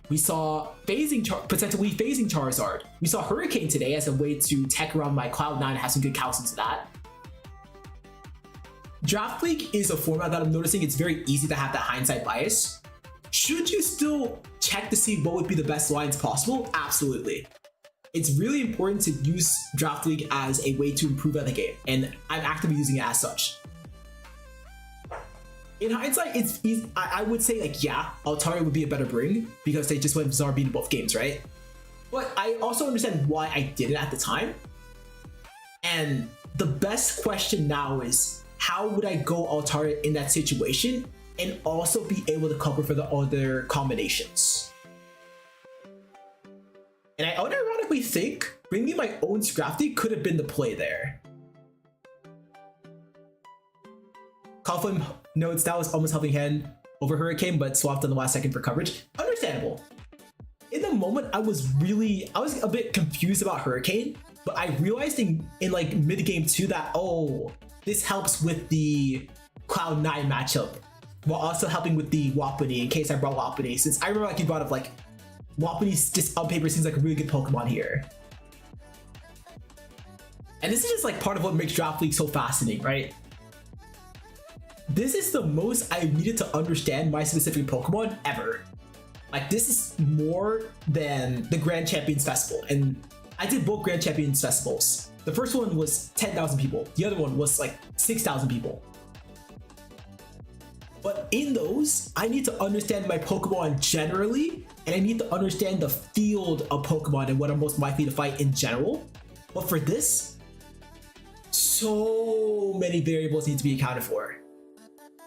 We saw potentially phasing Charizard. We saw Hurricane today as a way to tech around my Cloud9 and have some good calcs into that. Draft League is a format that I'm noticing it's very easy to have that hindsight bias. Should you still check to see what would be the best lines possible? Absolutely. It's really important to use Draft League as a way to improve at the game, and I'm actively using it as such. In hindsight, it's easy. I would say, like, yeah, Altaria would be a better bring because they just went Zardvina in both games, right? But I also understand why I did it at the time. And the best question now is, how would I go Altaria in that situation and also be able to cover for the other combinations? And I unironically think bringing my own Scrafty could have been the play there. Coughlin notes that was almost Helping Hand over Hurricane, but swapped on the last second for coverage. Understandable. In the moment, I was a bit confused about Hurricane, but I realized in like mid game 2 that, oh, this helps with the Cloud9 matchup while also helping with the Wapiti in case I brought Wapiti, since I remember like you brought up like Wapiti just on paper seems like a really good Pokemon here. And this is just like part of what makes Draft League so fascinating, right? This is the most I've needed to understand my specific Pokemon ever. Like this is more than the Grand Champions Festival, and I did both Grand Champions Festivals. The first one was 10,000 people. The other one was like 6,000 people. But in those, I need to understand my Pokemon generally, and I need to understand the field of Pokemon and what are most likely to fight in general. But for this, so many variables need to be accounted for.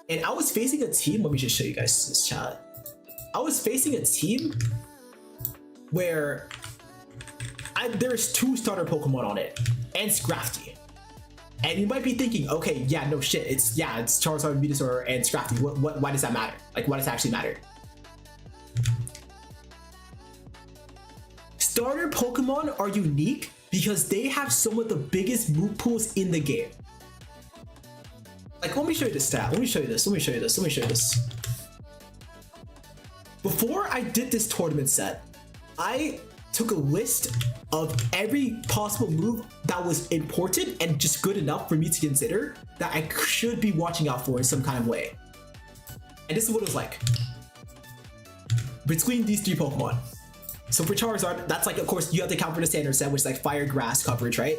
And I was facing a team, let me just show you guys this chat. I was facing a team where there's 2 starter Pokemon on it, and Scrafty. And you might be thinking, okay, yeah, no shit, it's Charizard, Venusaur, and Scrafty. Why does that matter? Like, why does it actually matter? Starter Pokemon are unique because they have some of the biggest move pools in the game. Like, let me show you this stat. Let me show you this. Before I did this tournament set, I took a list of every possible move that was important and just good enough for me to consider that I should be watching out for in some kind of way. And this is what it was like. Between these 3 Pokemon. So for Charizard, that's like, of course, you have to count for the standard set, which is like Fire Grass coverage, right?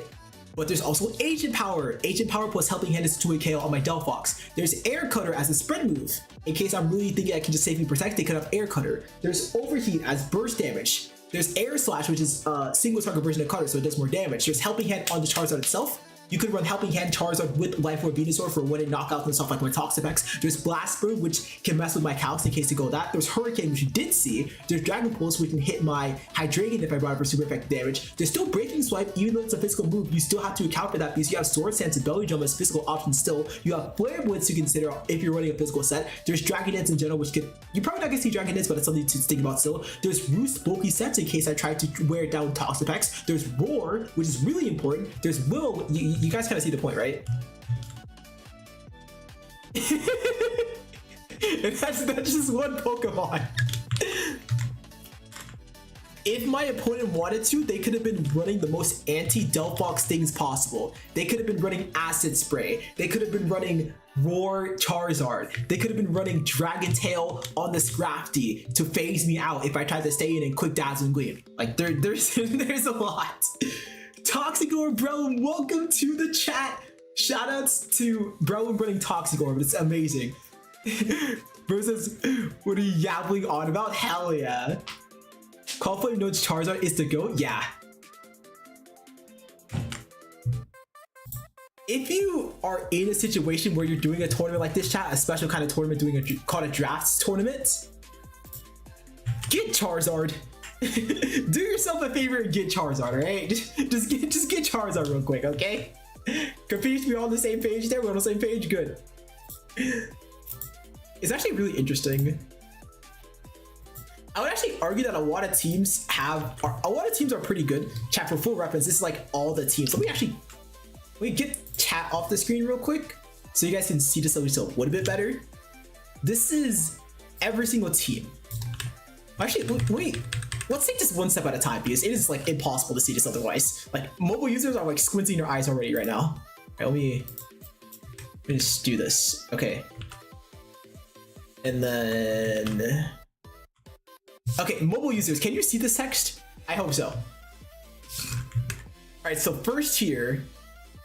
But there's also Ancient Power. Ancient Power plus Helping Hand is 2 KO on my Delphox. There's Air Cutter as a spread move. In case I'm really thinking I can just safely protect, they could have Air Cutter. There's Overheat as burst damage. There's Air Slash, which is a single target version of Cutter, so it does more damage. There's Helping Hand on the Charizard itself. You could run Helping Hand Charizard with Life Orb Venusaur for winning knockouts and stuff like my Toxapex. There's Blast Bird, which can mess with my Calcs in case you go that. There's Hurricane, which you did see. There's Dragon Pulse, which can hit my Hydreigon if I brought it for super effective damage. There's still Breaking Swipe, even though it's a physical move, you still have to account for that because you have Sword Stance and Belly Drum as physical options still. You have Flare Blitz to consider if you're running a physical set. There's Dragon Dance in general, which could, you're probably not gonna see Dragon Dance, but it's something to think about still. There's Roost bulky sets in case I try to wear it down with Toxapex. There's Roar, which is really important. There's Will, you guys kind of see the point, right? And that's just one Pokemon. If my opponent wanted to, they could have been running the most anti-Delphox things possible. They could have been running Acid Spray. They could have been running Roar Charizard. They could have been running Dragon Tail on the Scrafty to phase me out if I tried to stay in and quick Dazzle and Gleam. Like there's a lot. Toxicor, bro, welcome to the chat. Shoutouts to bro running Toxicor, it's amazing. Bro says, what are you yabbling on about? Hell yeah. Callflame knows Charizard is the GOAT? Yeah. If you are in a situation where you're doing a tournament like this, chat, a special kind of tournament, called a drafts tournament, get Charizard. Do yourself a favor and get Charizard, alright? Just get Charizard real quick, okay? Confused, we're all on the same page there? We're on the same page? Good. It's actually really interesting. I would actually argue that a lot of teams are pretty good. Chat, for full reference, this is like all the teams. Let me get chat off the screen real quick so you guys can see this a little bit better. This is every single team. Actually, let's take this one step at a time because it is like impossible to see this otherwise. Like mobile users are like squinting their eyes already right now. Right, let me just do this. Okay. And then, okay, mobile users, can you see this text? I hope so. All right, so first here,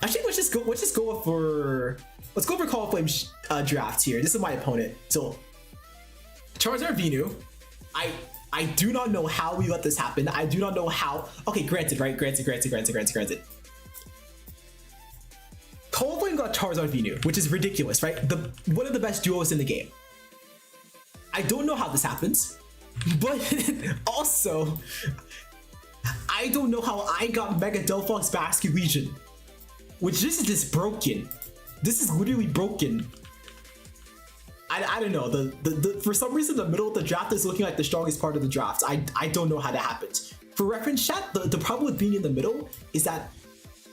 actually let's go over Call of Flame drafts here. This is my opponent. So Charizard Venu. I do not know how we let this happen. I do not know how. Okay, granted, right? Granted. Call of Flame got Charizard Venu, which is ridiculous, right? One of the best duos in the game. I don't know how this happens, but also, I don't know how I got Mega Delphox Basket Legion, which this is just broken. This is literally broken. I don't know. For some reason, the middle of the draft is looking like the strongest part of the draft. I don't know how that happened. For reference, chat, the problem with being in the middle is that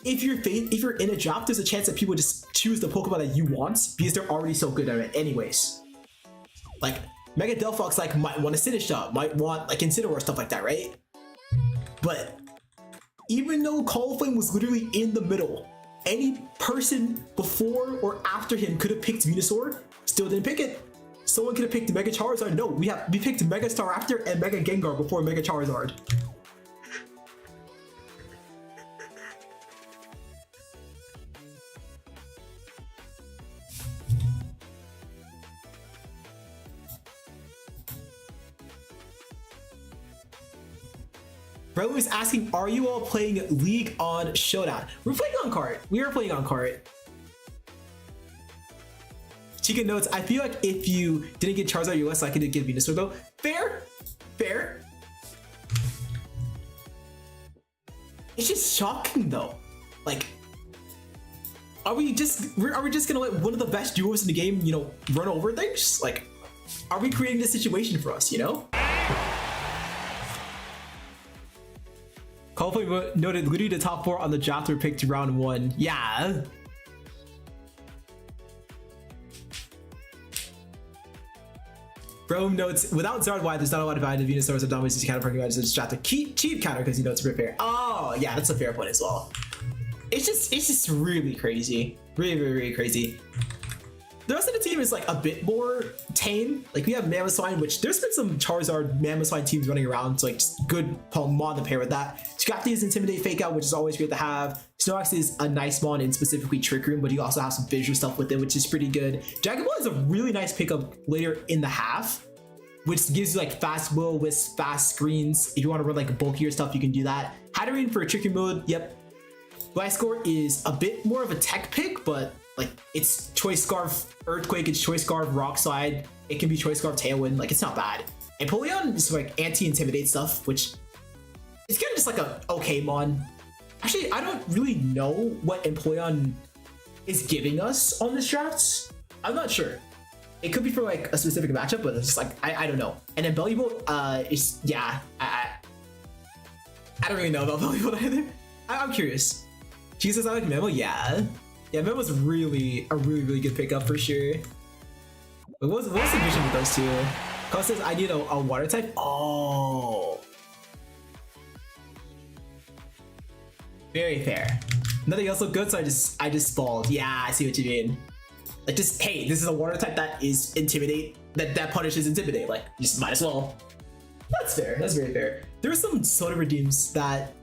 if you're in a draft, there's a chance that people just choose the Pokemon that you want because they're already so good at it anyways. Like Mega Delphox like might want a Sinistcha, might want like Incineroar, stuff like that, right? But even though Call of Flame was literally in the middle, any person before or after him could have picked Venusaur, still didn't pick it. Someone could have picked Mega Charizard. No, we picked Mega Staraptor and Mega Gengar before Mega Charizard. Bro was asking, are you all playing League on Showdown? We're playing on cart. We are playing on cart. Chica notes, I feel like if you didn't get Charizard, you're less likely to get Venusaur though. Fair, fair. It's just shocking though. Like, are we just gonna let one of the best duos in the game, you know, run over things? Like, are we creating this situation for us, you know? Call Flame noted literally the top 4 on the draft were picked round 1. Yeah. Bro notes, without Zard Y, there's not a lot of value to Venusaur, so don't waste this counter parking guys, just draft a cheap counter because you know it's a fair. Oh yeah, that's a fair point as well. It's just really crazy. Really crazy. The rest of the team is like a bit more tame. Like we have Mamoswine, which there's been some Charizard Mamoswine teams running around, so like just good Mon to pair with that. Scrafty is Intimidate Fake Out, which is always great to have. Snorlax is a nice Mon in specifically Trick Room, but you also have some visual stuff with it, which is pretty good. Dragon Ball is a really nice pickup later in the half, which gives you like fast will with fast screens. If you want to run like bulkier stuff, you can do that. Hatterene for Tricky mode, yep. Gliscor is a bit more of a tech pick, but like it's Choice Scarf Earthquake, it's Choice Scarf Rock Slide, it can be Choice Scarf Tailwind, like it's not bad. And Empoleon is like anti-intimidate stuff, which is kind of just like a okay Mon. Actually, I don't really know what Empoleon is giving us on this draft. I'm not sure. It could be for like a specific matchup, but it's just like I don't know. And then Bellybolt is yeah, I don't really know about Bellybolt either. I'm curious. She says I like Memo, yeah. Yeah, Memo's really a really good pickup for sure. But what's the vision with those two? Cause says I need a water type. Oh, very fair. Nothing else look good, so I just balled. Yeah, I see what you mean. Like just hey, this is a water type that is intimidate. That punishes intimidate. Like you just might as well. That's fair. That's very fair. There were some soda redeems that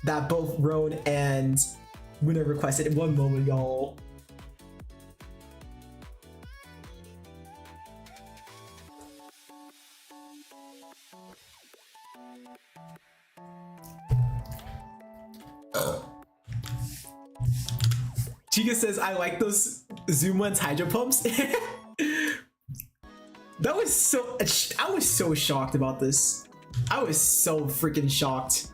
both Roan and Winner requested in one moment, y'all. Chica says, I like those Zoom One's Hydro Pumps. That was so, I was so shocked about this. I was so freaking shocked.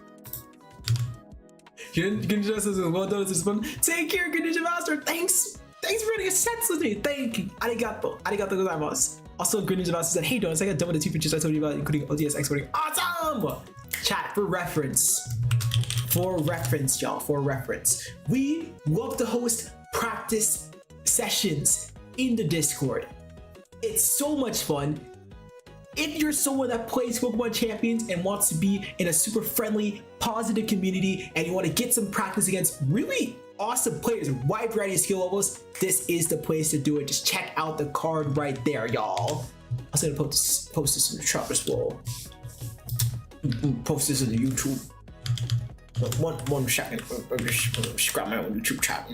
Greninja says, well done, this one. Take care, Greninja Master. Thanks for running a set with me. Thank you. Arigato gozaimasu. Also, Greninja Master said, hey Donuts, I got done with the 2 features I told you about, including ODS exporting. Awesome! Chat, for reference, y'all, for reference. We love to host practice sessions in the Discord. It's so much fun. If you're someone that plays Pokemon Champions and wants to be in a super friendly, positive community, and you want to get some practice against really awesome players, a wide variety of skill levels, this is the place to do it. Just check out the card right there, y'all. I was gonna post this in the chat as well. Post this in the YouTube. One second. Scrap my own YouTube chat.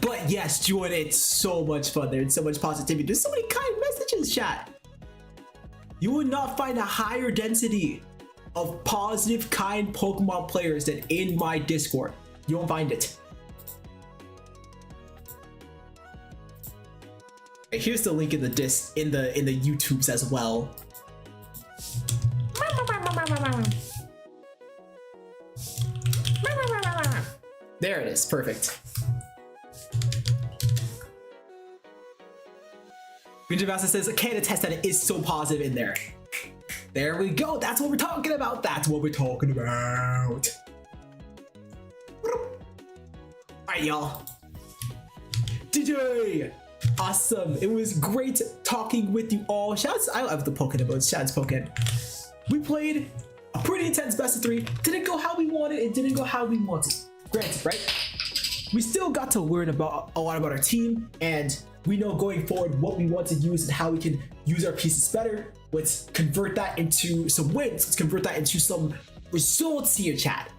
But yes, join it. It's so much fun there and so much positivity. There's so many kind messages, chat. You will not find a higher density of positive, kind Pokemon players than in my Discord. You won't find it. Here's the link in the YouTubes as well. There it is, perfect. Greninja Master says, I can't attest that it is so positive in there. There we go, that's what we're talking about. That's what we're talking about. Alright, y'all. DJ Awesome. It was great talking with you all. Shouts, I love the Pokemon modes. Shouts Pokemon. We played a pretty intense best of 3. Didn't go how we wanted. It didn't go how we wanted. Granted, right? We still got to learn about a lot about our team, and we know going forward what we want to use and how we can use our pieces better. Let's convert that into some wins. Let's convert that into some results here, chat.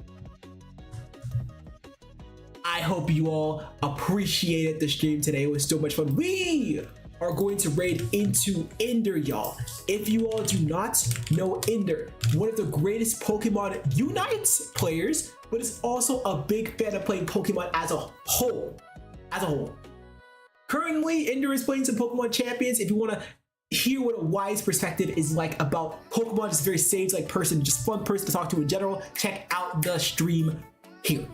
I hope you all appreciated the stream today. It was so much fun. We are going to raid into Ender, y'all. If you all do not know Ender, one of the greatest Pokemon Unite players, but is also a big fan of playing Pokemon as a whole. Currently, Ender is playing some Pokemon Champions. If you want to hear what a wise perspective is like about Pokemon, just a very sage-like person, just fun person to talk to in general, check out the stream here.